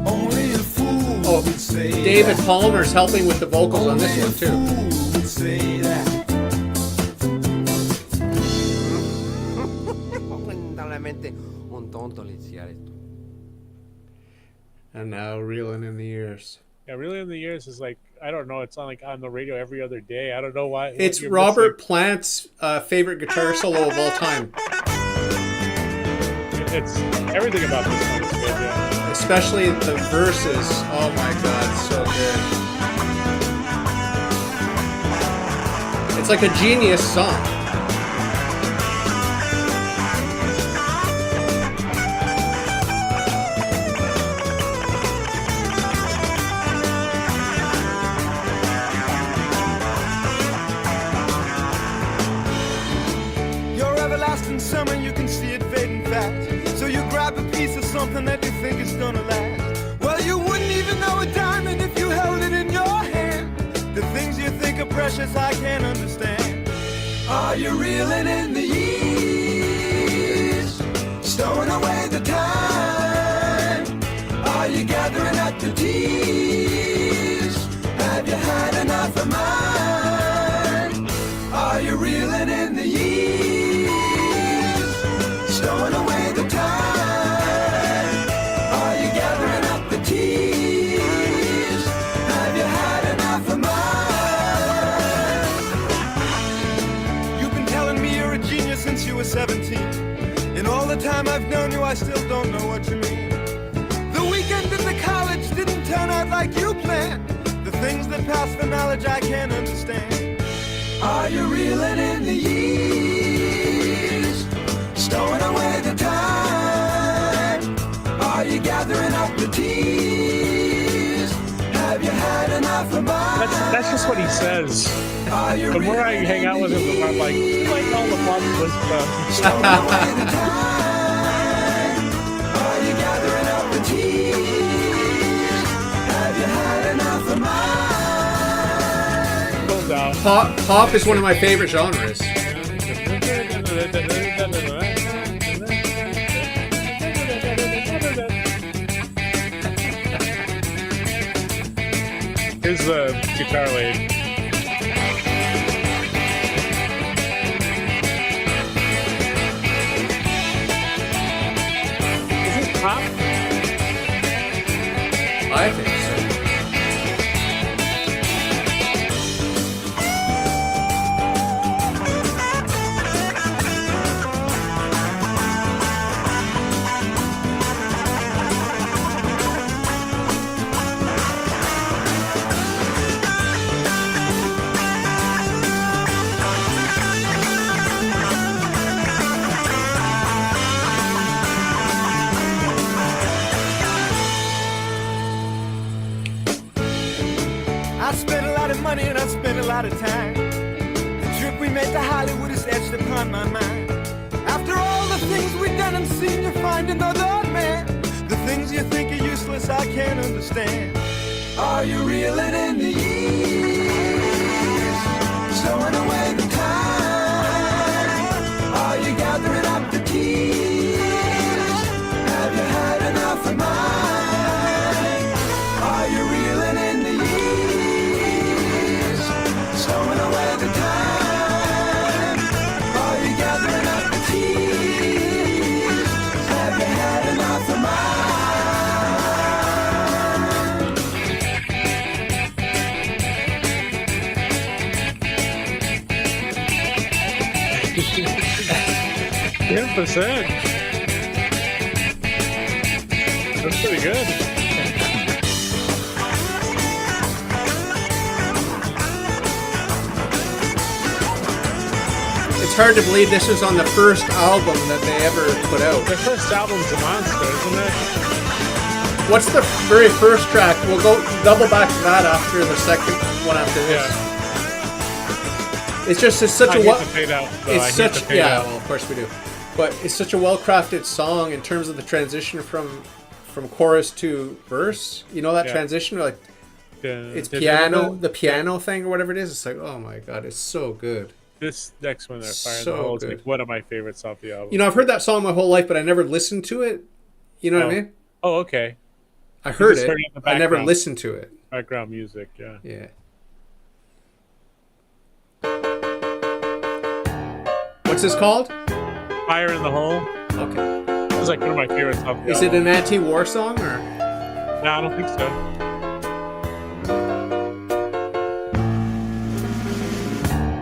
Only a fool Oh, would say David that. Palmer's helping with the vocals on this Only a one, too. fool would say that. Lamentablemente un tonto liziare. And now reeling in the years. Yeah, really in the years is like, I don't know, it's on like on the radio every other day. I don't know why. what It's you're Robert Plant's favorite guitar solo of all time. missing. It's everything about this song is good, yeah. Especially the verses. Oh my god, so good. It's like a genius song. Your everlasting summer, you can see it fading fast. So you grab a piece of something that you think is gonna last. Well, you wouldn't even know a diamond if you held it in your hand. The things you think are precious, I can't understand. Are you reeling in the years? Stowing away the time? Are you gathering up the tears? Have you had enough of mine? Are you reeling in the years? Stowing away the time? Are you gathering up the tears? Have you had enough of mine? You've been telling me you're a genius since you were 17. In all the time I've known you, I still don't know what you mean. The weekend in the college didn't turn out like you planned. The things that pass for knowledge I can't understand. Are you reeling in the years? Stowing away the time? Are you gathering up the tears? Have you had enough of mine? That's just what he says. Are you The more I reeling hang out with him, the more I'm like, you like all the popular stuff. Stowing away the time? Are you gathering up the tears? Have you had enough of mine? Goes out. Pop is one of my favorite genres. Here's the guitar lead. Is this pop? I think so. I spent a lot of money and I spent a lot of time. The trip we made to Hollywood is etched upon my mind. After all the things we've done and seen, you find another man. The things you think are useless, I can't understand. Are you reeling in the years, stowing away the time? Are you gathering up the keys? Have you had enough of mine? Are you reeling in the years, stowing away the time? Are you gathering up the keys? Have you had enough of mine? %. That's pretty good. It's hard to believe this was on the first album that they ever put out. Their first album's a monster, isn't it? What's the very first track? We'll go double back to that after the second one after this. Yeah. It's just such I a hate the fade out. it's such out. well, of course we do. But it's such a well-crafted song in terms of the transition from chorus to verse. You know that transition, like it's piano, the piano thing or whatever it is. It's like, oh my god, it's so good. This next one, they're firing So the hole, is good. like one of my favorites off the album. You know, I've heard that song my whole life, but I never listened to it. You know what I mean? Oh, okay. I heard just it. heard it in the I never background. listened to it. Background music, yeah. Yeah. What's this called? Fire in the Hole. Okay. It was like one of my favorites off the Is album. it an anti-war song or? No, I don't think so.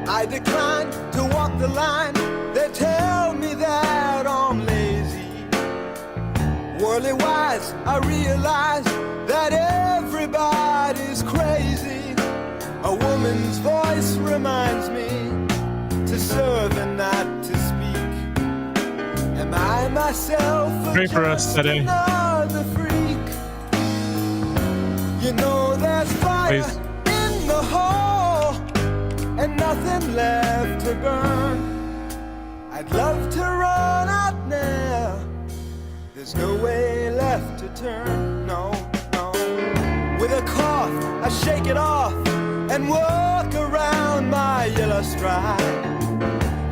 I decline to walk the line. They tell me that I'm lazy. Worldly wise, I realize that everybody's crazy. A woman's voice reminds me to serve and not to speak. Am I myself Pray for us just today. another freak? You know there's fire Please. in the hole and nothing left to burn. I'd love to run out now. There's no way left to turn. No, no. With a cough, I shake it off and walk around my yellow stride.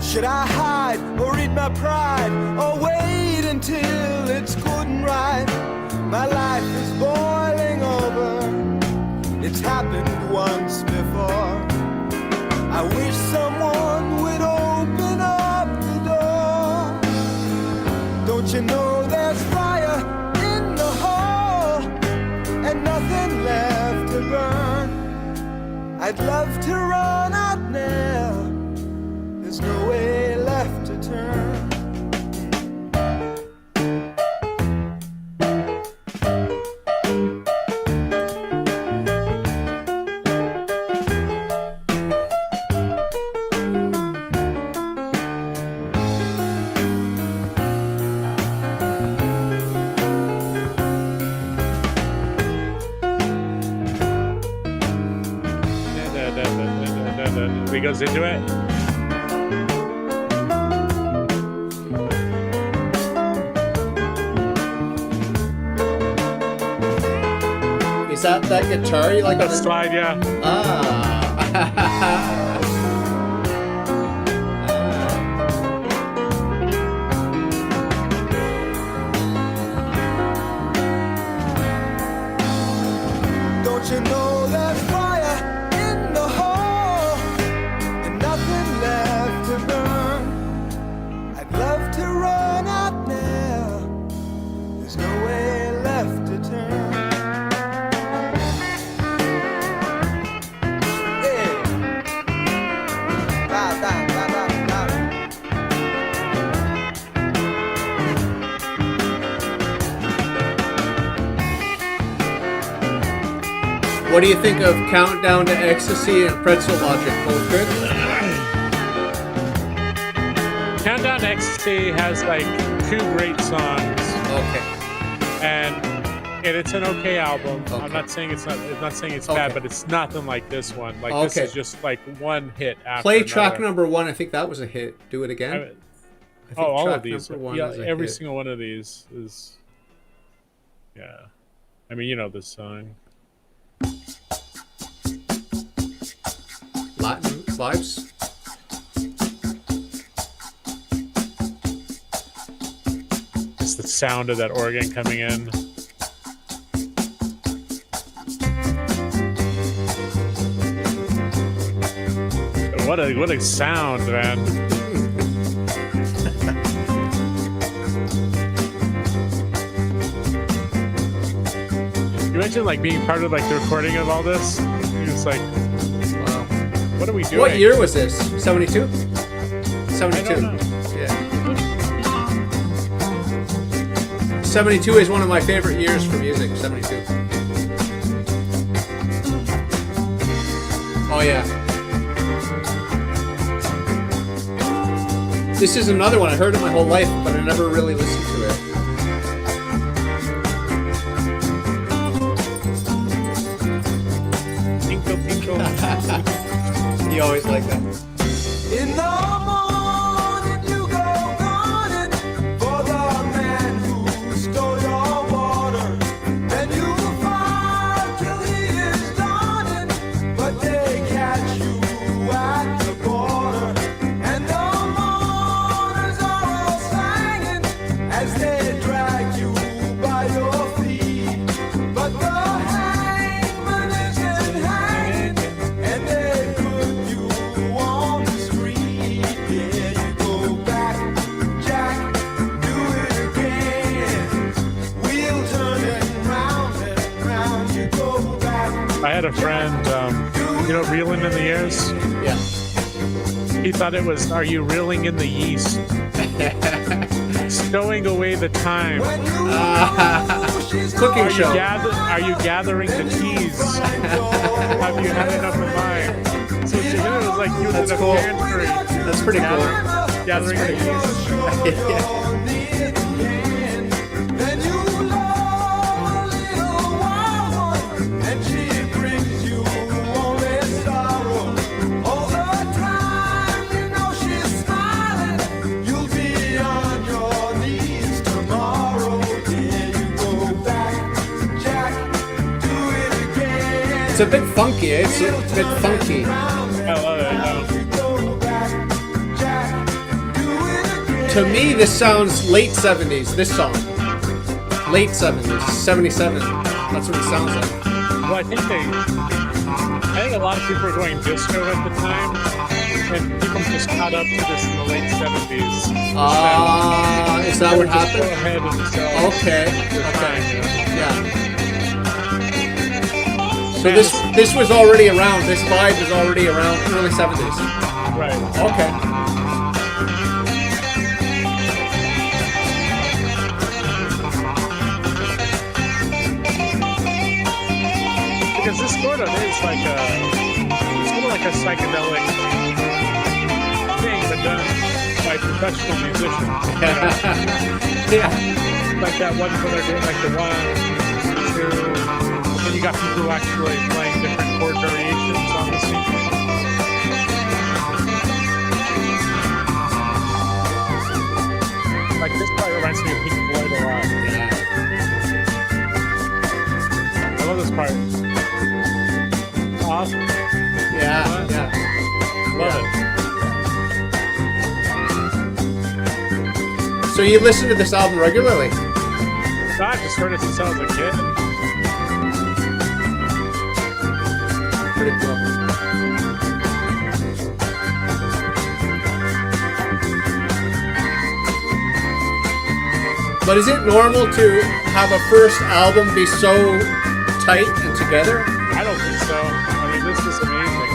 Should I hide or eat my pride or wait until it's good and right? My life is boiling over. It's happened once before. I wish someone would open up the door. Don't you know there's fire in the hole and nothing left to burn? I'd love to run out now. There's no way left to turn. He goes into it. Is that guitar you like? That slide, yeah. Ah. Don't you know there's fire in the hole and nothing left to burn? I'd love to run out now. There's no way left to turn. Yeah. Ba, ba, ba, ba, ba. What do you think of Countdown to Ecstasy and Pretzel Logic? Both good? Countdown to Ecstasy has like 2 great songs, Okay. and And it's an okay album. Okay. I'm not saying it's Okay. bad, but it's nothing like this one. Like this Okay. is just like one hit after Play track another. number 1. I think that was a hit. Do it again. I think all track of these. number 1 Yeah, is a every hit. single one of these is. Yeah, I mean, you know this song. Latin vibes. Just the sound of that organ coming in. What a sound, man. You mentioned like being part of like the recording of all this. It's like, Wow. what are we doing? What year was this? 72? 72. I don't know. Yeah. 72 is one of my favorite years for music. 72. Oh yeah. This is another one. I heard it my whole life, but I never really listened to it. Tinkle, tinkle. You always like that. In the morning you go gunning for the man who stole your water, and you fight till he is done, but they catch you at the border, and the mourners are all singing as they drag you by your feet, but the hangman isn't hanging, and they put you on the street. Yeah, you go back, Jack, do it again. Wheel turning round and round. You go back. I had a friend, you know, reeling in the years. Yeah. He thought it was, are you reeling in the yeast? Stowing away the time. Cooking show. Are you gathering the teas? Have you had enough of mine? So to him, it was like he was That's in a cool. pantry That's pretty cool. gathering the yeast. Then you love a little wild one, and she brings you only sorrow. All the time, you know she's smiling. You'll be on your knees tomorrow. Yeah, you go back, Jack, do it again. It's a bit funky, eh? It's a bit funky. I love it. You go back, Jack, do it again. To me, this sounds late 70s, this song. Late 70s, 77. That's what it sounds like. Well, I think a lot of people were going disco at the time, and people just caught up to this in the late 70s. Is that what Just go happened? ahead and sell Okay, their time, you know? yeah. So this was already around, this vibe was already around early 70s. Right. Okay. Because this sort of is like a psychedelic thing, but done by professional musicians. You know? Yeah. Like that one where they're doing like the 1, 2, and you got people actually playing different chord variations on the scene. Like this part reminds me of Pink Floyd a lot. I love this part. Off. Yeah, yeah. Love So you listen to this album regularly? it. So I just heard it since I was a kid. Pretty cool. But is it normal to have a first album be so tight and together? I don't think so. I mean, this is amazing.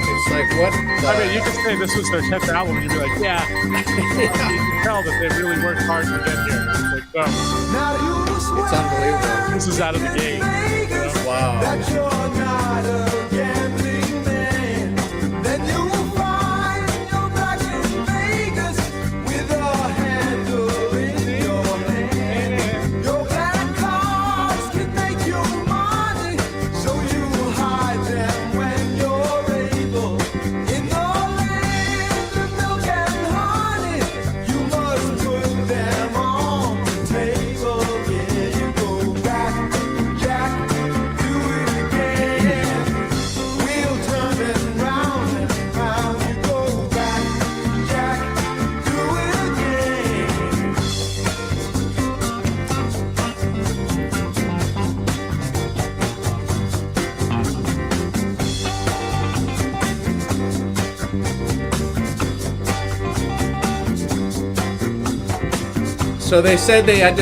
It's like, what? I mean, you could say this was their 10th album, and you'd be like, yeah. You can tell that they really worked hard to get here. It's like, oh, Now you swear It's unbelievable. this is out of the gate. You know? Wow. that you're not a gambling man. Then you'll find you're back in Vegas with a handle in your hand. Your black cards So they said they had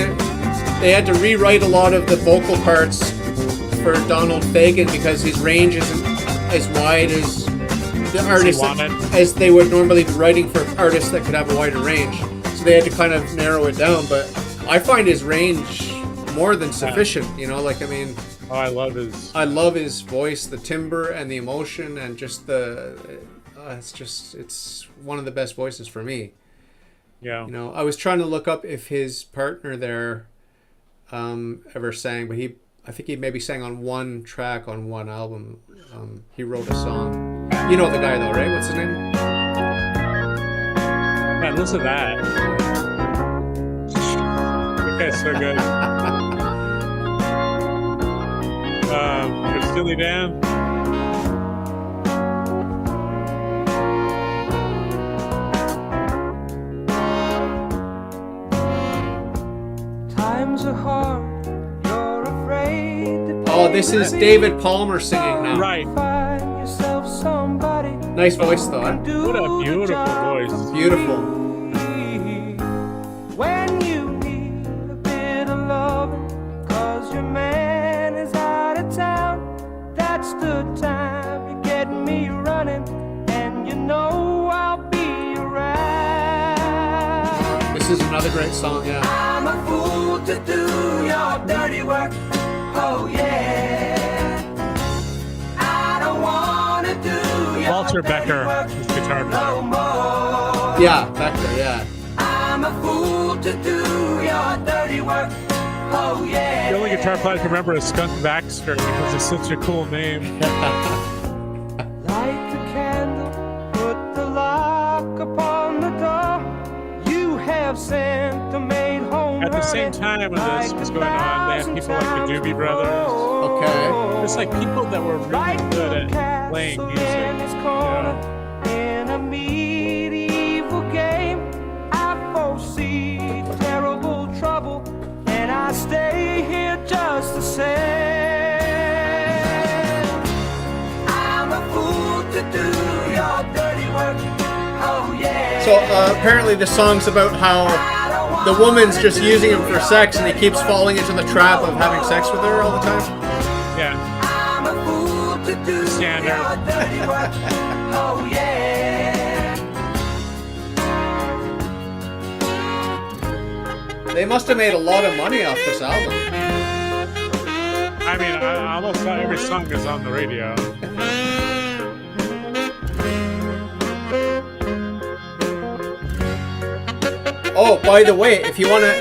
to rewrite a lot of the vocal parts for Donald Fagen because his range isn't as wide as the artists as they would normally be writing for artists that could have a wider range. So they had to kind of narrow it down. But I find his range more than sufficient. You know, like I mean. Oh, I love his voice, the timbre and the emotion, and just it's one of the best voices for me. Yeah. You know, I was trying to look up if his partner there ever sang, but I think he maybe sang on one track on one album. He wrote a song. You know the guy though, right? What's his name? Man, listen to that. That guy's so good. Steely Dan. Times are hard, you're afraid. Oh, this is David Palmer singing now. Right. Find yourself somebody. Nice voice though, huh? What a beautiful voice. Beautiful. When you need a bit of loving, 'cause your man is out of town, that's the time you get me running, and you know I'll be around. This is another great song, yeah. I'm a fool to do your dirty work, oh yeah. I don't wanna do your Walter dirty Becker, work his guitar no player. more. Yeah, Becker, yeah. I'm a fool to do your dirty work, oh yeah. The only guitar player I can remember is Skunk Baxter because it's such a cool name. Light the candle, put the lock upon the door. You have sent the maid home. At the same time when this was going on, they had people like the Doobie Brothers. Okay. It's like people that were really good at playing music. Yeah. In a medieval game, I foresee terrible trouble, and I stay here just the same. I'm a fool to do your dirty work, oh yeah. So apparently the song's about how the woman's just using him for sex and he keeps falling into the trap of having sex with her all the time. Yeah. I'm a fool to do Standard. your dirty work, oh yeah. They must have made a lot of money off this album. I mean, almost every song is on the radio. Oh, by the way, if you want to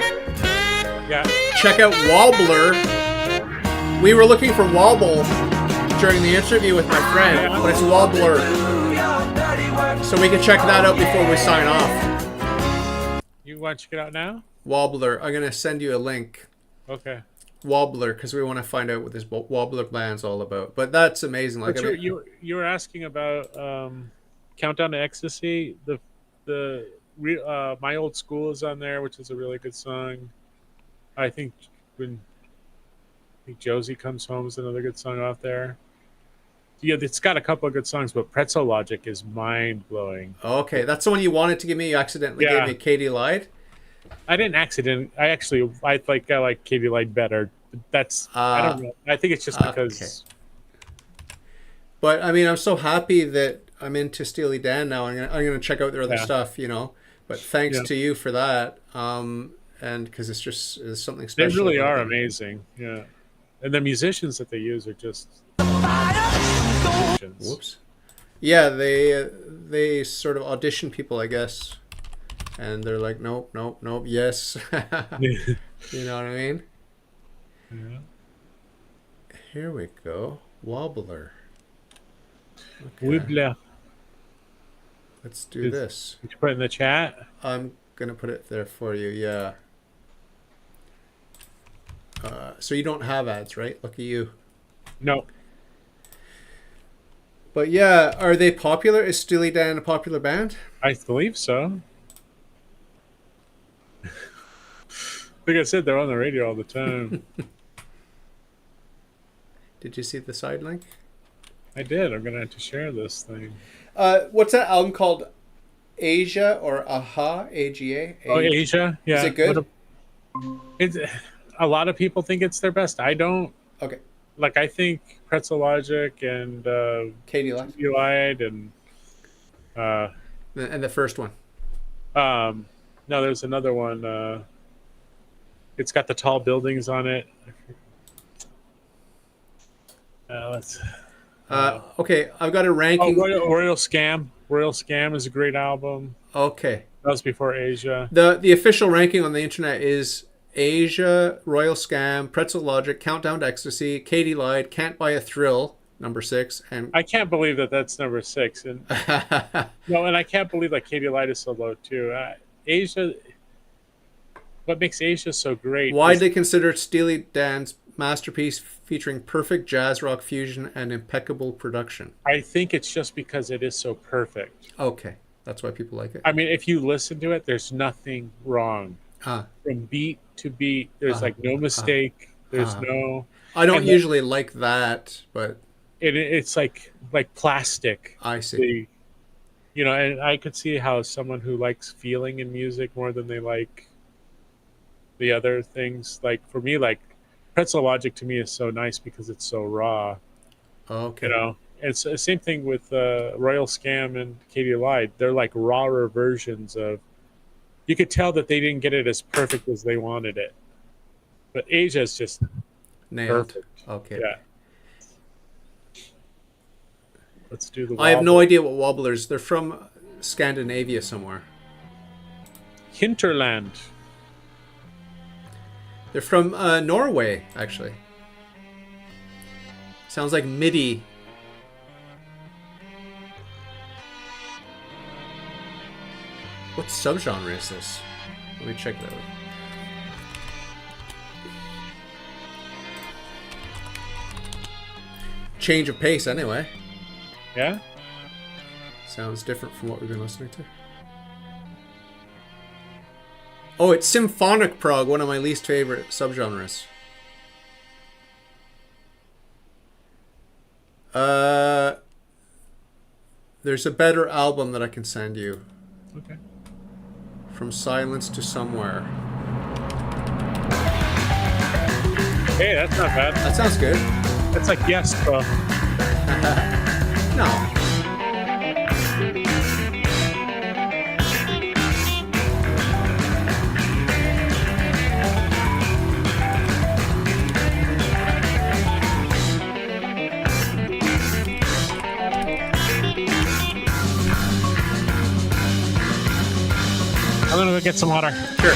Yeah. check out Wobbler, we were looking for Wobble during the interview with my friend, but it's Wobbler. So we can check that out before we sign off. You want to check it out now? Wobbler. I'm going to send you a link. Okay. Wobbler, because we want to find out what this Wobbler band's all about. But that's amazing. Like, But you were asking about Countdown to Ecstasy. My Old School is on there, which is a really good song. I think Josie Comes Home is another good song off there. Yeah, it's got a couple of good songs, but Pretzel Logic is mind-blowing. Okay, that's the one you wanted to give me. You accidentally gave me Katie Lied. I didn't accident. I like Katie Lied better. That's I don't know. I think it's just because. Okay. But I mean, I'm so happy that I'm into Steely Dan now. I'm gonna check out their other stuff, you know. But thanks to you for that, and because it's something special. They really are amazing, yeah. And the musicians that they use are just. Whoops. Yeah, they sort of audition people, I guess, and they're like, nope, yes. You know what I mean? Yeah. Here we go. Wobbler. Okay. Wobbler. Let's do this. Did you put it in the chat? I'm gonna put it there for you. Yeah. So you don't have ads, right? Lucky you. No. But yeah, are they popular? Is Steely Dan a popular band? I believe so. Like I said, they're on the radio all the time. Did you see the side link? I did. I'm gonna have to share this thing. What's that album called? Asia or Aha? AGA? Oh, Asia. Yeah. Is it good? It's a lot of people think it's their best. I don't. Okay. Like, I think Pretzel Logic and Katie Light. Light and the first one. No, there's another one. It's got the tall buildings on it. Okay, I've got a ranking. Royal Scam. Royal Scam is a great album. Okay. That was before Asia. The official ranking on the internet is Asia, Royal Scam, Pretzel Logic, Countdown to Ecstasy, Katie Lied, Can't Buy a Thrill, number 6, and I can't believe that that's number 6. And no, and I can't believe that Katie Lied is so low too. Asia. What makes Asia so great? Widely considered Steely Dan's masterpiece, featuring perfect jazz rock fusion and impeccable production. I think it's just because it is so perfect. Okay, that's why people like it. I mean, if you listen to it, there's nothing wrong. From beat to beat, there's like no mistake. There's no. I don't usually like that, but it's like plastic. I see. You know, and I could see how someone who likes feeling in music more than they like the other things, like for me, like Pretzel Logic to me is so nice because it's so raw. Okay. You know, and it's the same thing with Royal Scam and Katie Lied. They're like rawer versions of. You could tell that they didn't get it as perfect as they wanted it, but Asia is just nailed. Perfect. Okay. Yeah. Let's do the. I have no idea what Wobblers. They're from Scandinavia somewhere. Hinterland. They're from Norway, actually. Sounds like MIDI. What subgenre is this? Let me check that out. Change of pace, anyway. Yeah? Sounds different from what we've been listening to. Oh, it's symphonic prog, one of my least favorite subgenres. There's a better album that I can send you. Okay. From Silence to Somewhere. Hey, that's not bad. That sounds good. That's like Yes, bro. No. I'm gonna go get some water. Sure.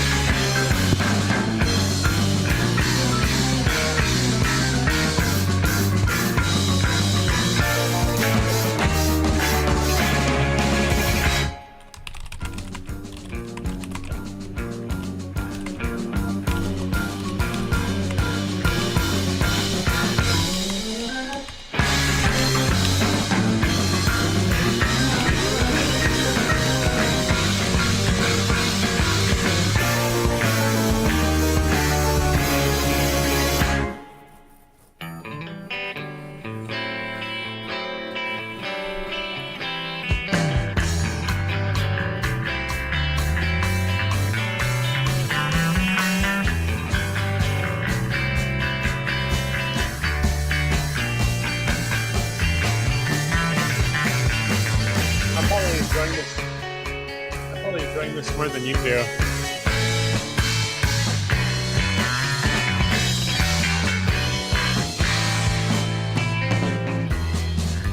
More than you do.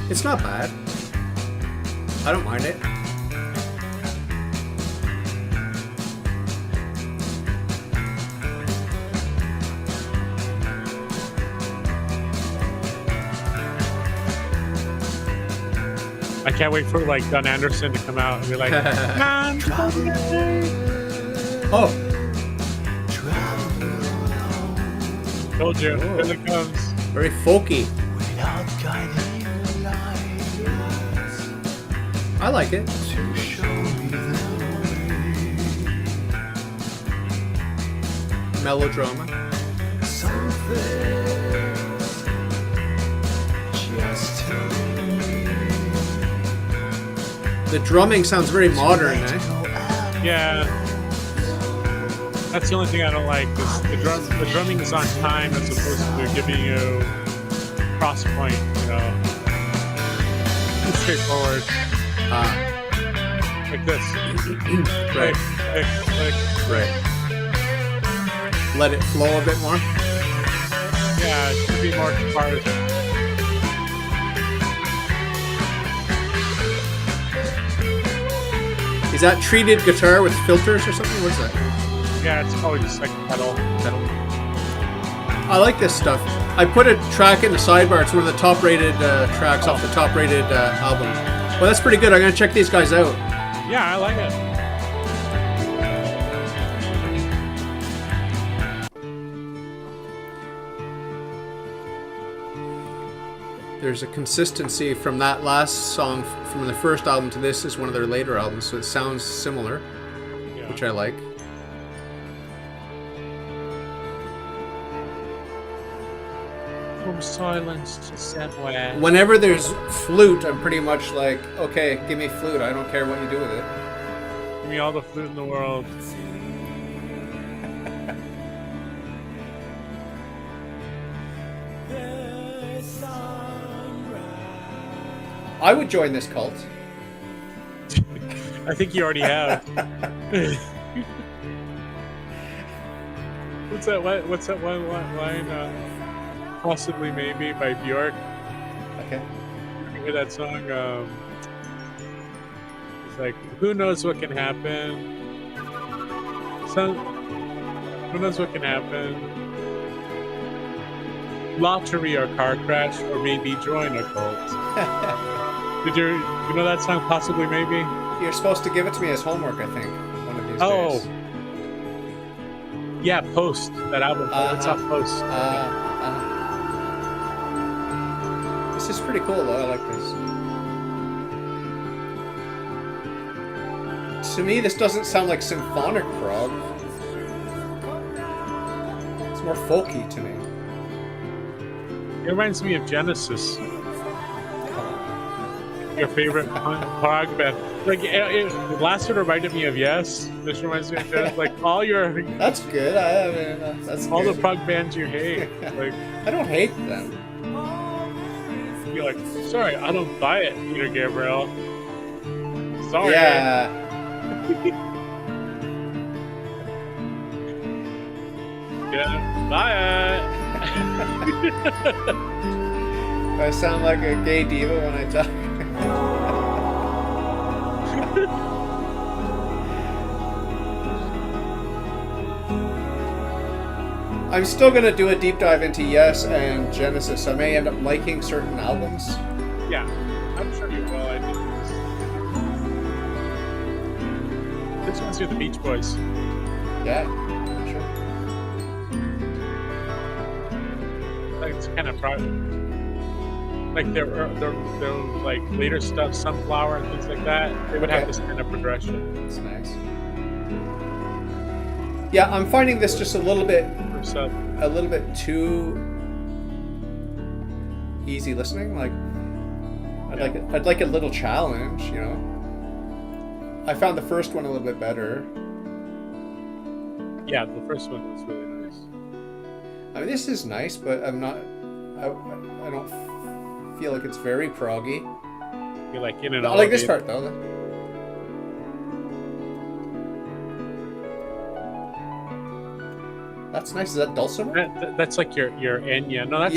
It's not bad. I don't mind it. I can't wait for like Don Anderson to come out and be like, oh, told you, here it comes. Very folky. I like it. Melodrama. The drumming sounds very modern, eh? Yeah. That's the only thing I don't like. Is the drumming is on time as opposed to giving you cross point. You know, too straightforward. Like this. Right. Right. Let it flow a bit more. Yeah, it should be more guitars. Is that treated guitar with filters or something? What is that? Yeah, it's probably just like pedal. I like this stuff. I put a track in the sidebar. It's one of the top-rated tracks off the top-rated album. Well, that's pretty good. I'm gonna check these guys out. Yeah, I like it. There's a consistency from that last song from the first album to this is one of their later albums, so it sounds similar, which I like. From silence to somewhere. Whenever there's flute, I'm pretty much like, okay, give me flute. I don't care what you do with it. Give me all the flute in the world. I would join this cult. I think you already have. What's that one line? Possibly Maybe by Bjork. Okay. You hear that song? It's like, who knows what can happen? Who knows what can happen? Lottery or car crash, or maybe join a cult. Did you know that song, Possibly Maybe? You're supposed to give it to me as homework, I think, one of these days. Yeah, Post, that album. It's off Post. This is pretty cool, though. I like this. To me, this doesn't sound like symphonic prog. It's more folky to me. It reminds me of Genesis. Your favorite prog band. Like, last one reminded me of Yes. This reminds me of Genesis. Like, all your... That's good. That's all good. the prog bands you hate. Like, I don't hate them. You're like, sorry, I don't buy it, Peter Gabriel. Sorry. Yeah. Yeah, buy it. I sound like a gay diva when I talk. I'm still going to do a deep dive into Yes and Genesis. I may end up liking certain albums. Yeah, I'm sure you will. I think this one's the Beach Boys. Yeah, sure. Like, it's kind of private. Like their like later stuff, Sunflower and things like that, they would have this kind of progression. That's nice. Yeah, I'm finding this just a little bit too easy listening. Like, I'd like a little challenge, you know. I found the first one a little bit better. Yeah, the first one was really nice. I mean, this is nice, but I'm not. I don't feel like it's very proggy. You're like in an. I like this part though. That's nice. Is that dulcimer? That's like your Enya. No, that's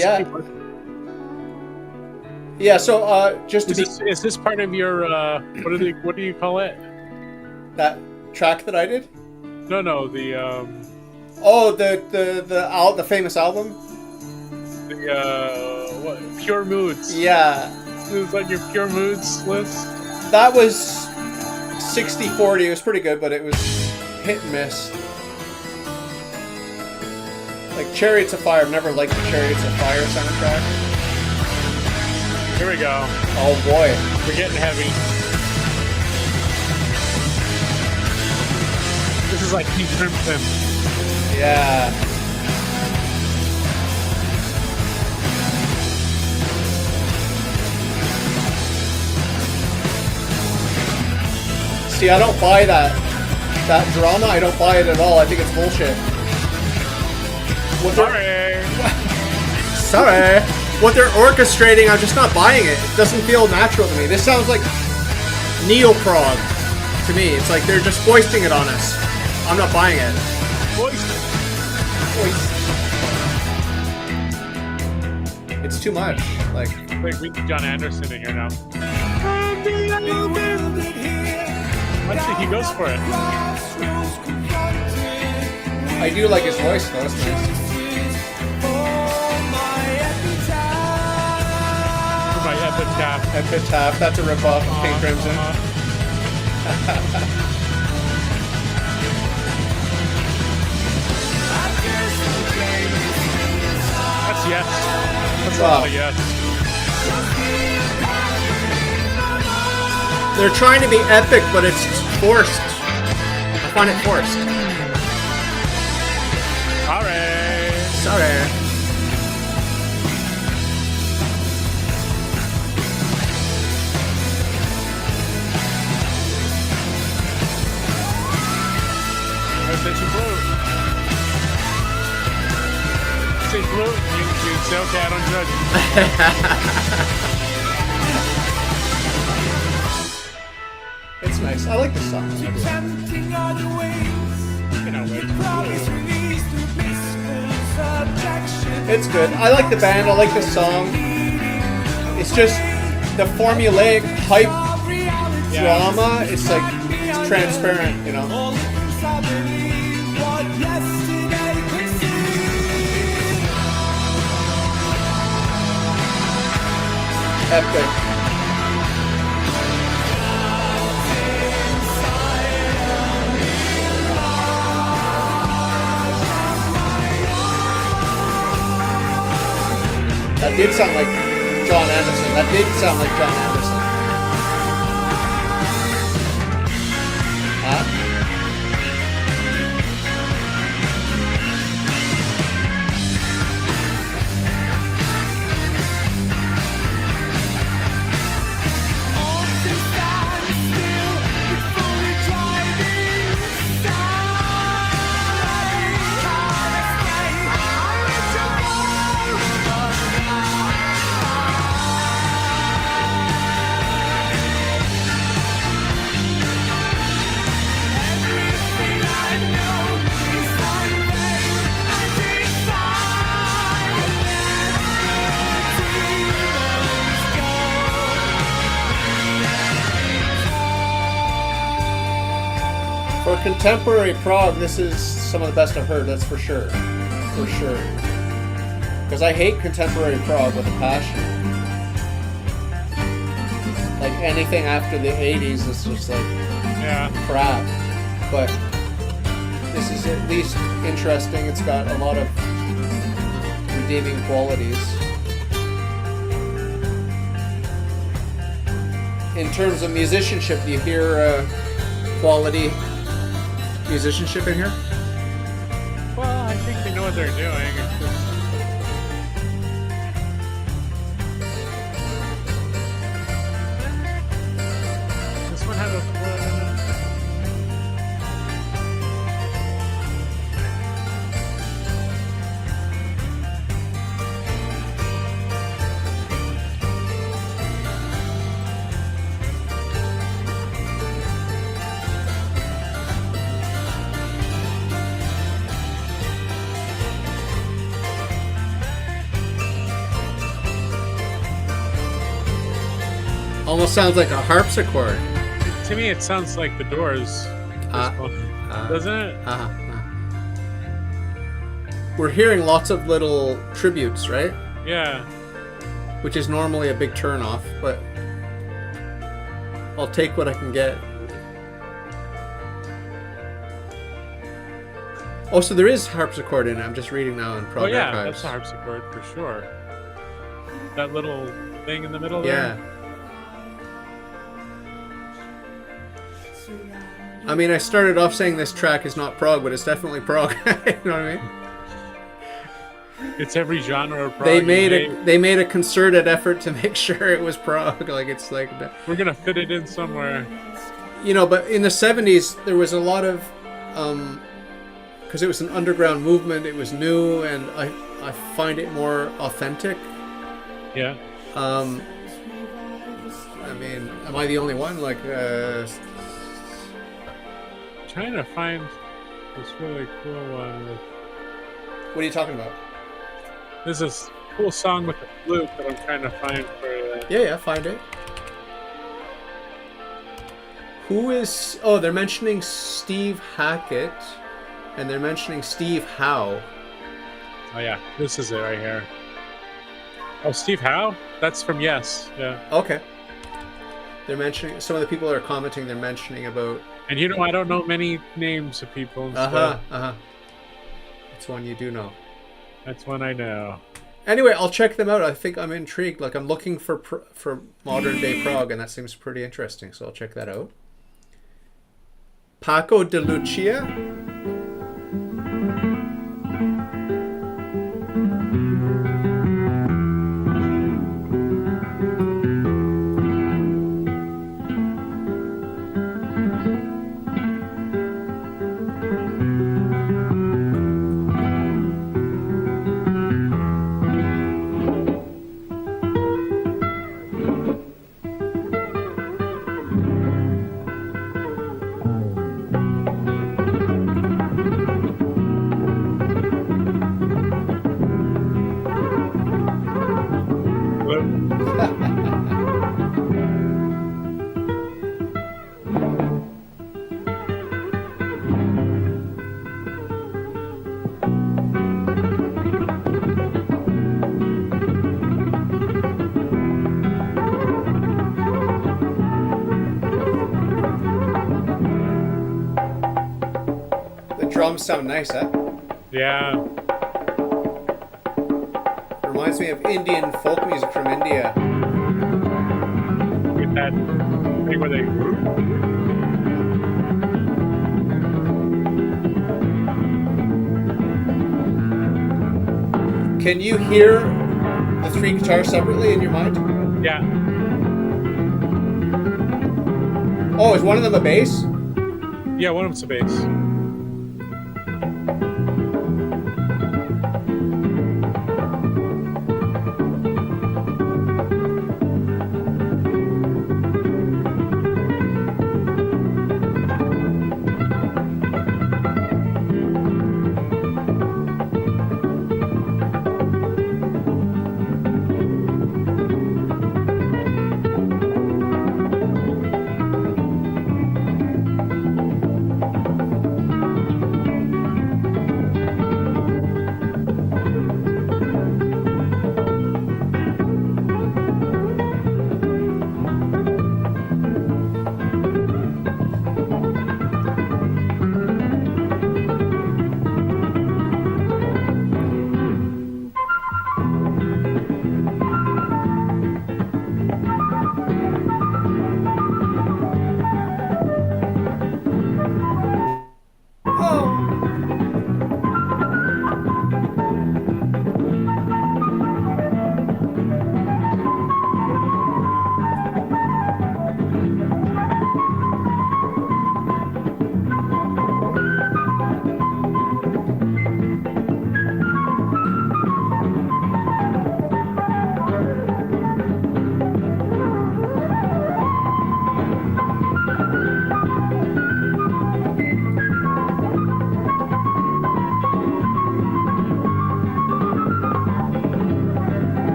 yeah. So just to is this part of your what do you call it? That track that I did? No, the the famous album. What, Pure Moods. Yeah. It was like your Pure Moods list. That was 60-40. It was pretty good, but it was hit and miss. Like Chariots of Fire. I've never liked the Chariots of Fire soundtrack. Here we go. Oh boy. We're getting heavy. This is like Pink Crimson. Yeah. See, I don't buy that that drama, I don't buy it at all. I think it's bullshit. Sorry. What they're orchestrating, I'm just not buying it. It doesn't feel natural to me. This sounds like neo-prog to me. It's like they're just foisting it on us. I'm not buying it. It's too much. Like, wait, we need John Anderson in here now. Actually, he goes for it. I do like his voice though. That's nice. My epitaph. Epitaph. That's a ripoff of Pink Crimson. That's yes. That's a lot of yes. They're trying to be epic, but it's forced. I find it forced. Sorry. Attention blue. Say blue, you say okay, I don't judge you. It's nice. I like this song. It's good. I like the band. I like the song. It's just the formulaic hype drama. It's like it's transparent, you know. Epic. That did sound like John Anderson. Huh? For contemporary prog, this is some of the best I've heard, that's for sure. For sure. Because I hate contemporary prog with a passion. Like anything after the 80s is just like crap. But this is at least interesting. It's got a lot of redeeming qualities. In terms of musicianship, do you hear quality musicianship in here? Well, I think they know what they're doing. It's just... This one had a... Almost sounds like a harpsichord. To me, it sounds like the Doors. Doesn't it? We're hearing lots of little tributes, right? Yeah. Which is normally a big turn-off, but I'll take what I can get. Oh, so there is harpsichord in it. I'm just reading now in Prog Archives. That's a harpsichord for sure. That little thing in the middle there? Yeah. I mean, I started off saying this track is not prog, but it's definitely prog. You know what I mean? It's every genre of prog. They made a concerted effort to make sure it was prog. Like it's like we're gonna fit it in somewhere. You know, but in the 70s, there was a lot of, because it was an underground movement, it was new, and I find it more authentic. Yeah. I mean, am I the only one? Like, Trying to find this really cool one. what are you talking about? There's this cool song with the flute that I'm trying to find for you. Yeah, find it. Who is... Oh, they're mentioning Steve Hackett, and they're mentioning Steve Howe. Oh yeah, this is it right here. Oh, Steve Howe? That's from Yes. Yeah. Okay. They're mentioning... Some of the people that are commenting, they're mentioning about... And you know, I don't know many names of people and stuff. It's one you do know. That's one I know. Anyway, I'll check them out. I think I'm intrigued. Like, I'm looking for modern day prog, and that seems pretty interesting, so I'll check that out. Paco de Lucia. Drums sound nice, huh? Yeah. Reminds me of Indian folk music from India. With that thing where they... Can you hear the three guitars separately in your mind? Yeah. Oh, is one of them a bass? Yeah, one of them's a bass.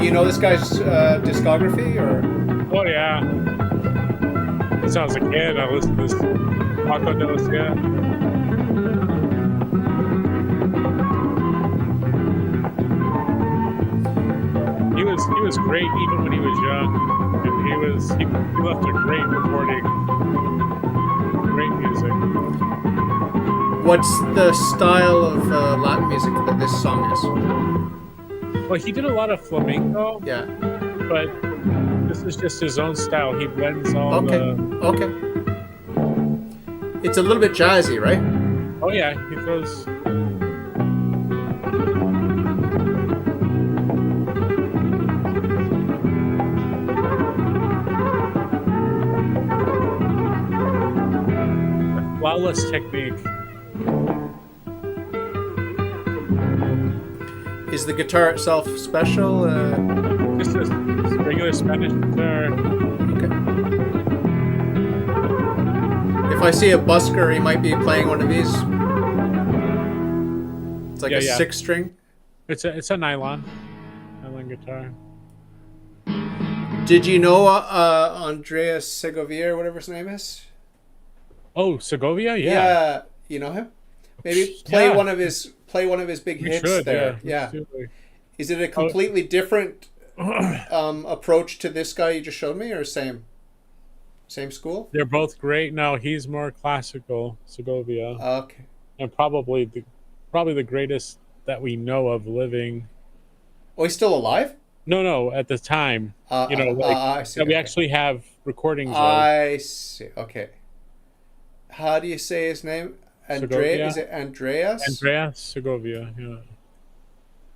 you know this guy's discography or? Oh yeah. Since I was a kid, I listened to this Paco de los Yeah. He was great even when he was young, and he left a great recording, great music. What's the style of Latin music that this song is? Well, he did a lot of flamenco. Yeah. But this is just his own style. He blends all Okay. It's a little bit jazzy, right? Oh yeah, he throws. Flawless technique. Is the guitar itself special? Just a regular Spanish guitar. Okay. If I see a busker, he might be playing one of these. It's like a 6-string. It's a nylon guitar. Did you know Andreas Segovia or whatever his name is? Oh, Segovia, yeah. Yeah, you know him. Maybe play one of his big hits should, there. Yeah. Is it a completely different approach to this guy you just showed me, or same school? They're both great. No, he's more classical, Segovia. Okay. And probably the greatest that we know of living. Oh, he's still alive? No, at the time. I see. We actually have recordings of. I see. Okay. How do you say his name? Segovia? Is it Andreas? Andreas Segovia, yeah.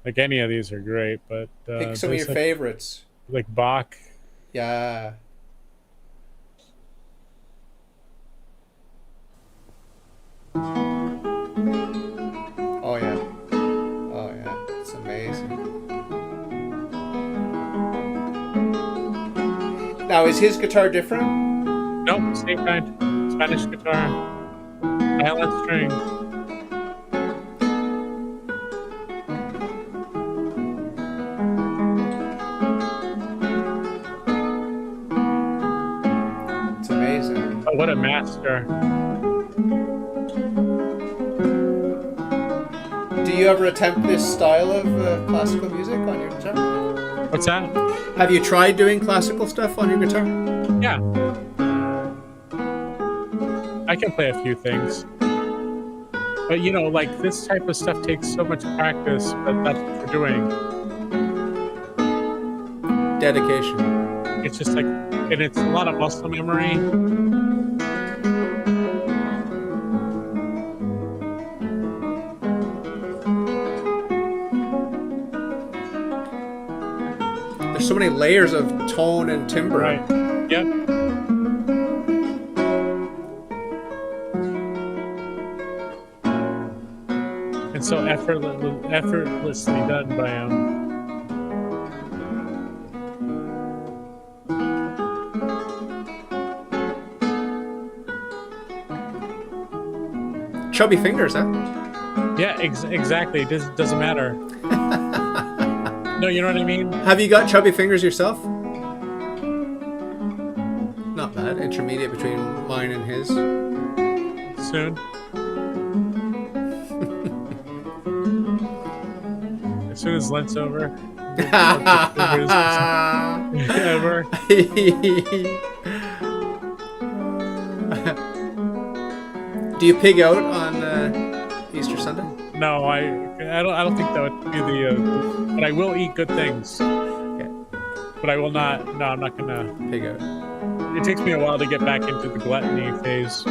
Like any of these are great, but pick some of your favorites. Like Bach. Yeah. Oh yeah, it's amazing. Now, is his guitar different? Nope, same kind. Spanish guitar, nylon string. It's amazing. Oh, what a master. Do you ever attempt this style of classical music on your guitar? What's that? Have you tried doing classical stuff on your guitar? Yeah. I can play a few things. But like this type of stuff takes so much practice, but that's what we're doing. Dedication. It's just like, and it's a lot of muscle memory. There's so many layers of tone and timbre. Right. Yep. And so effortlessly done by him. Chubby fingers, huh? Yeah, exactly. It doesn't matter. No, you know what I mean? Have you got chubby fingers yourself? Not bad. Intermediate between mine and his. Soon. As soon as Lent's over. Ever. Do you pig out on Easter Sunday? No, I don't think that would be the. But I will eat good things. Okay. But I will not. No, I'm not gonna pig out. It takes me a while to get back into the gluttony phase.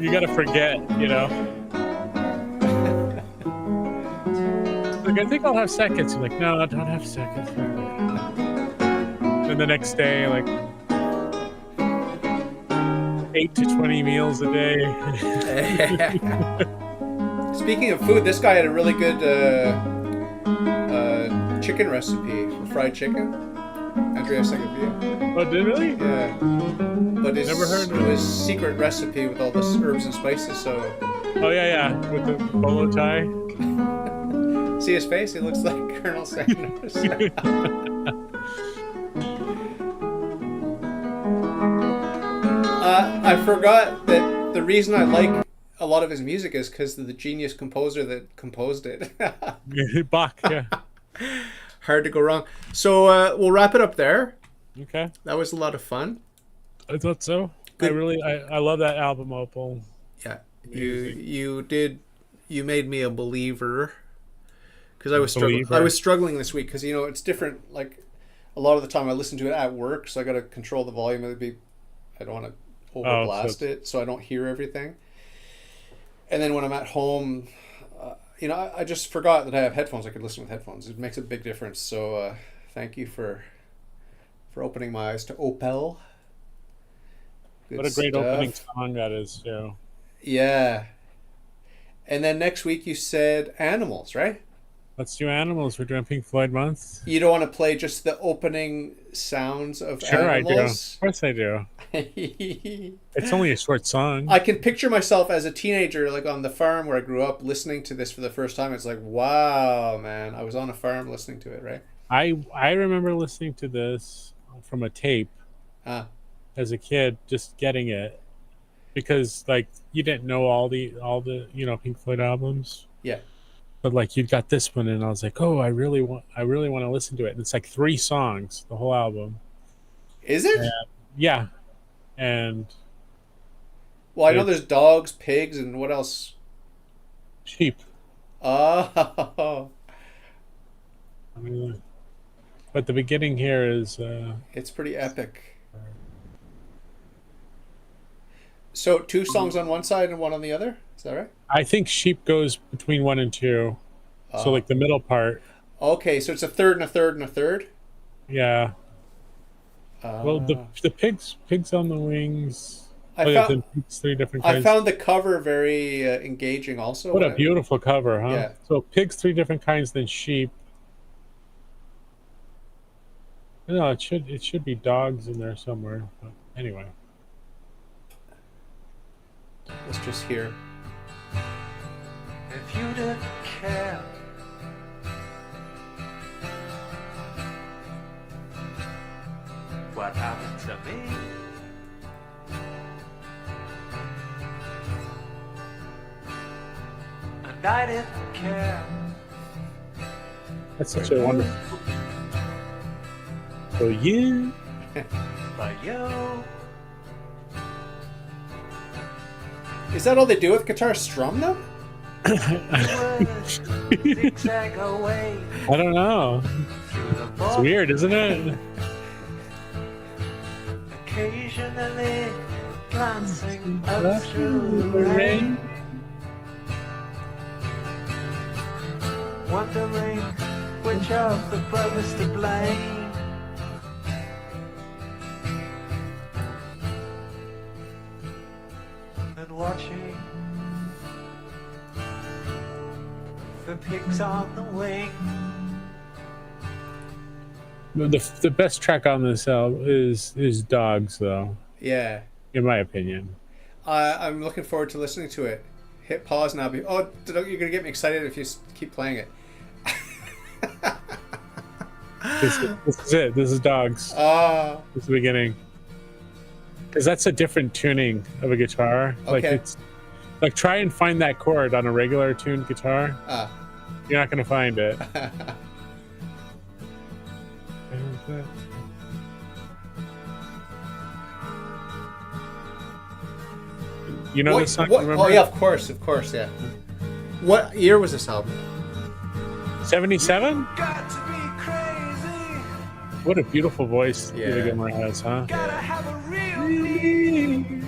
You gotta forget, Like, I think I'll have seconds. You're like, no, I don't have seconds. And the next day, like 8 to 20 meals a day. Speaking of food, this guy had a really good chicken recipe for fried chicken. Andreas Segovia. Oh, did it really? Yeah. But it was secret recipe with all the herbs and spices. So. Oh yeah, with the bolo tie. See his face? He looks like Colonel Sanders. I forgot that the reason I like a lot of his music is because of the genius composer that composed it. Bach, yeah. Hard to go wrong. So we'll wrap it up there. Okay. That was a lot of fun. I thought so. Good. I love that album, Opel. Yeah. You made me a believer. Because I was struggling this week because it's different. Like a lot of the time I listen to it at work, so I got to control the volume. I don't want to overblast it, so I don't hear everything. And then when I'm at home, I just forgot that I have headphones. I could listen with headphones. It makes a big difference. So thank you for opening my eyes to Opel. Good what a great stuff. Opening song that is, too. Yeah. And then next week you said animals, right? Let's do animals. We're doing Pink Floyd month. You don't want to play just the opening sounds of Sure, animals? I do. Of course I do. It's only a short song. I can picture myself as a teenager, like on the farm where I grew up, listening to this for the first time. It's like, wow, man. I was on a farm listening to it, right? I remember listening to this from a tape as a kid, just getting it. Because, like, you didn't know all the Pink Floyd albums. Yeah. But like you got this one, and I was like, "Oh, I really want to listen to it." And it's like 3 songs, the whole album. Is it? And, yeah, and well, I know there's dogs, pigs, and what else? Sheep. Oh. But the beginning here is. It's pretty epic. So 2 songs on one side and 1 on the other? Is that right? I think Sheep goes between 1 and 2. So like the middle part. Okay, so it's a third and a third and a third? Yeah. Well, the pigs on the wings. I found the cover very engaging also. What a beautiful cover, huh? Yeah. So pigs 3 different kinds than sheep. No, it should be dogs in there somewhere. But anyway. Let's just hear. If you didn't care, what happened to me? And I didn't care. That's such a wonderful. So you. But you. Is that all they do with guitar? Strum them? Zigzag away. I don't know. It's weird, isn't it? Occasionally glancing up through the rain, wondering which of the brothers to blame. And watching the pigs on the wing. The best track on this album is Dogs, though. Yeah. In my opinion. I'm looking forward to listening to it. Hit pause now. You're going to get me excited if you keep playing it. This is it. This is Dogs. This is the beginning. Because that's a different tuning of a guitar. Okay. Like it's like try and find that chord on a regular tuned guitar. You're not going to find it. You know this song? Oh yeah, of course, yeah. What year was this album? 77? Got to be crazy. What a beautiful voice David Gilmour has, huh? Gotta have a real need.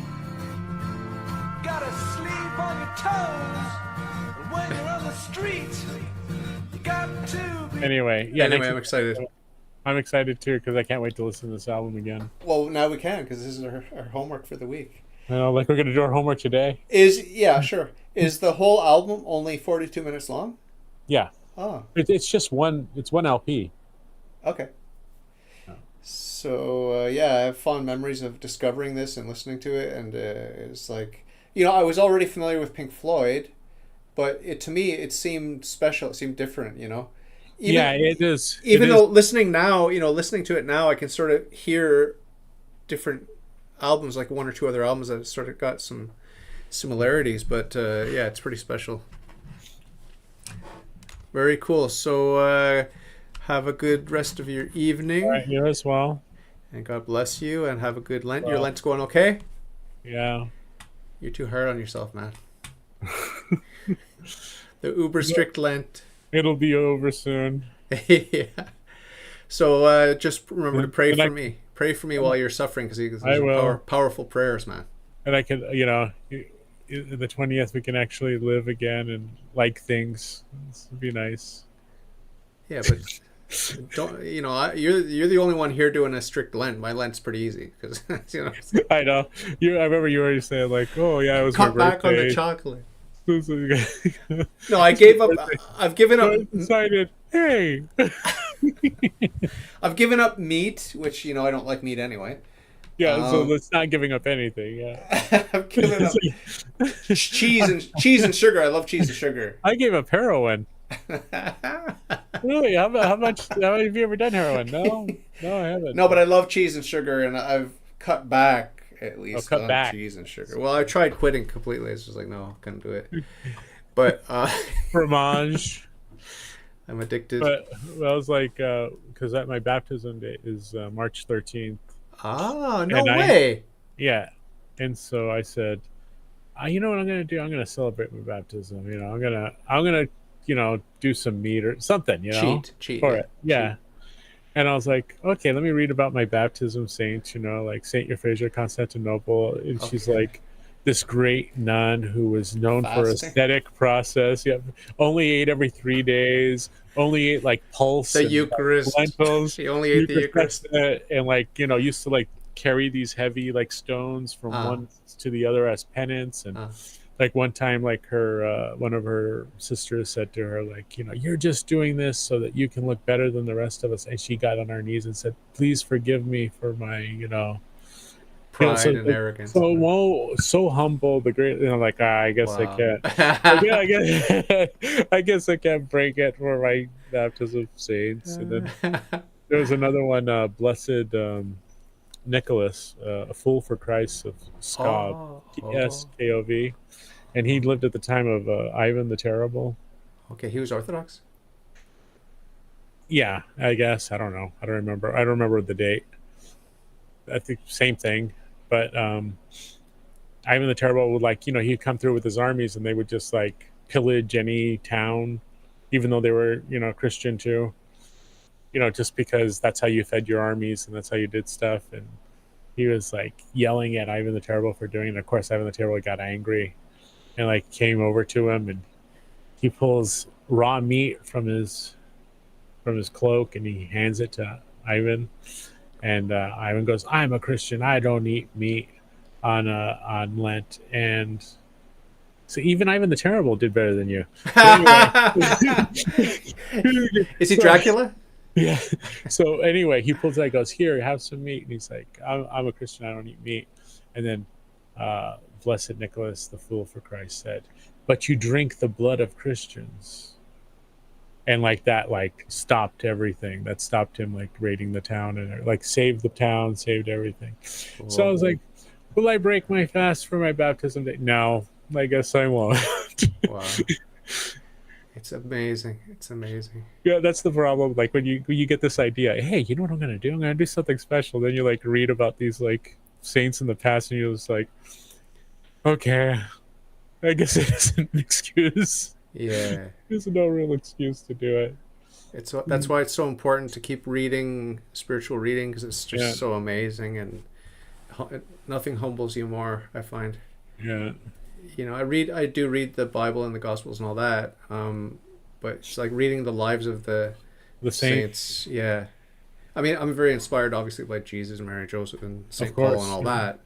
Gotta sleep on your toes. And when you're on the street, you got to be. Anyway, I'm excited. I'm excited too because I can't wait to listen to this album again. Well, now we can because this is our homework for the week. I know, like we're gonna do our homework today. Sure. Is the whole album only 42 minutes long? Yeah. Oh. It's just one. It's one LP. Okay. So I have fond memories of discovering this and listening to it, and it's like I was already familiar with Pink Floyd, but to me it seemed special. It seemed different, you know. Yeah, it is. Even though listening to it now, I can sort of hear different albums, like one or two other albums that sort of got some similarities. But yeah, it's pretty special. Very cool. So have a good rest of your evening. All right, you as well. And God bless you, and have a good Lent. Well, your Lent's going okay? Yeah. You're too hard on yourself, man. The uber strict Lent. It'll be over soon. Yeah. So just remember to pray for me. Pray for me while you're suffering, because these are powerful prayers, man. And I can, you know, the 20th we can actually live again and like things. This would be nice. Yeah, but don't, you know, you're the only one here doing a strict Lent. My Lent's pretty easy, because you know. I know. I remember you already saying like, oh yeah, it was cut my back birthday. on the chocolate. No, I gave up. I've given up. I decided, hey. I've given up meat, which, you know, I don't like meat anyway. Yeah, so it's not giving up anything. Yeah, I've given up cheese and sugar. I love cheese and sugar. I gave up heroin. Really? How much have you ever done heroin? No, I haven't. No, but I love cheese and sugar, and I've cut back at least on cheese and sugar. Well, I tried quitting completely. It's just like, no, couldn't do it. But fromage. I'm addicted. But I was like, because my baptism date is March 13th. Ah, no way. Yeah, and so I said, you know what I'm gonna do? I'm gonna celebrate my baptism. You know, I'm gonna you know, do some meat or something. You know, cheat for it. Yeah. Cheat. And I was like, okay, let me read about my baptism saints. You know, like Saint Euphrasia Constantinople, and she's like this great nun who was known for ascetic process. Yeah, only ate every 3 days. Only ate like pulse, the Eucharist, lentils. She only ate the Eucharist, and like, you know, used to like carry these heavy like stones from one to the other as penance. And like one time, like her one of her sisters said to her, like, you know, you're just doing this so that you can look better than the rest of us. And she got on her knees and said, please forgive me for my, you know, pride and arrogance. So humble, the great, you know, like, I guess I can't. I guess I can't break it for my baptism saints. And then there was another one, Blessed Nicholas, a fool for Christ of Skov, Skov, and he lived at the time of Ivan the Terrible. Okay, he was Orthodox. Yeah, I guess. I don't know. I don't remember the date. I think same thing. But Ivan the Terrible would, like, you know, he'd come through with his armies and they would just like pillage any town, even though they were, you know, Christian too. You know, just because that's how you fed your armies and that's how you did stuff. And he was like yelling at Ivan the Terrible for doing it. Of course, Ivan the Terrible got angry and like came over to him, and he pulls raw meat from his cloak and he hands it to Ivan. And Ivan goes, I'm a Christian. I don't eat meat on Lent. And so even Ivan the Terrible did better than you. Anyway. Is he Dracula? Yeah. So anyway, he pulls it out, goes, here, have some meat. And he's like, I'm a Christian. I don't eat meat. And then Blessed Nicholas, the fool for Christ, said, but you drink the blood of Christians. And like that, like stopped everything. That stopped him like raiding the town and like saved the town, saved everything. Whoa. So I was like, will I break my fast for my baptism day? No, I guess I won't. Wow. It's amazing. It's amazing. Yeah, that's the problem. Like when you get this idea, hey, you know what I'm gonna do? I'm gonna do something special. Then you like read about these like saints in the past, and you're just like, okay, I guess it isn't an excuse. Yeah, there's no real excuse to do it. That's why it's so important to keep reading spiritual reading, because it's just so amazing, and nothing humbles you more, I find. Yeah. You know, I do read the Bible and the Gospels and all that, but it's like reading the lives of the saints. Yeah, I mean, I'm very inspired, obviously, by Jesus and Mary, Joseph, and Saint Paul and all that.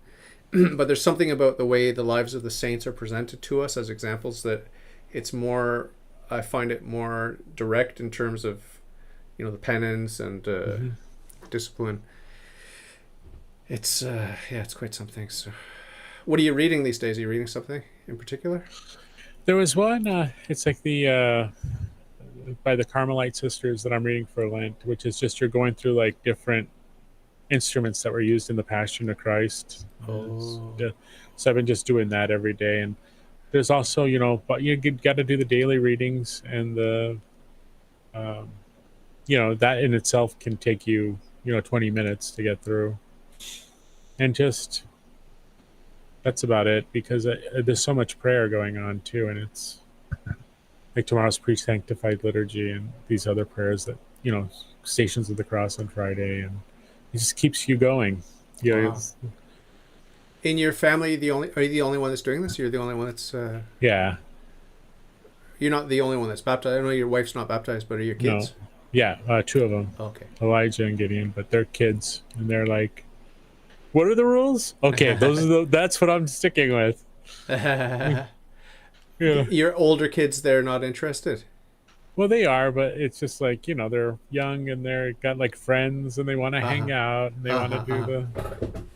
But there's something about the way the lives of the saints are presented to us as examples that it's more. I find it more direct in terms of, you know, the penance and discipline. It's it's quite something. So, what are you reading these days? Are you reading something in particular? There was one. It's like the by the Carmelite sisters that I'm reading for Lent, which is just you're going through like different instruments that were used in the Passion of Christ. Yeah. So I've been just doing that every day, and there's also but you got to do the daily readings, and the that in itself can take you 20 minutes to get through, and just that's about it, because there's so much prayer going on too, and it's like tomorrow's pre-sanctified liturgy and these other prayers that Stations of the Cross on Friday, and it just keeps you going. Wow. In your family, are you the only one that's doing this? You're the only one that's yeah. You're not the only one that's baptized. I know your wife's not baptized, but are your kids? No. Yeah, two of them. Okay. Elijah and Gideon, but they're kids, and they're like, "What are the rules?" Okay, that's what I'm sticking with. Yeah. Your older kids, they're not interested. Well, they are, but it's just like they're young and they're got like friends, and they want to hang out, and they want to do the.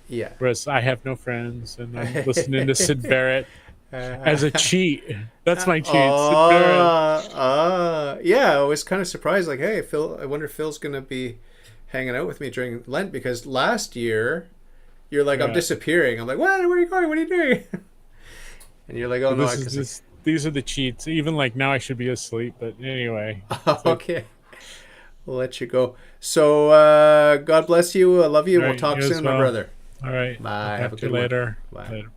Yeah. Whereas I have no friends, and I'm listening to Sid Barrett as a cheat. That's my cheat. Sid Barrett. Yeah, I was kind of surprised. Like, hey, Phil, I wonder if Phil's going to be hanging out with me during Lent, because last year you're like, I'm disappearing. I'm like, what? Where are you going? What are you doing? And you're like, oh, no. These are the cheats. Even like now I should be asleep, but anyway. Okay. We'll let you go. So, God bless you. I love you. We'll talk soon, my brother. All right. Bye. Have a good one. Later. Bye. Later.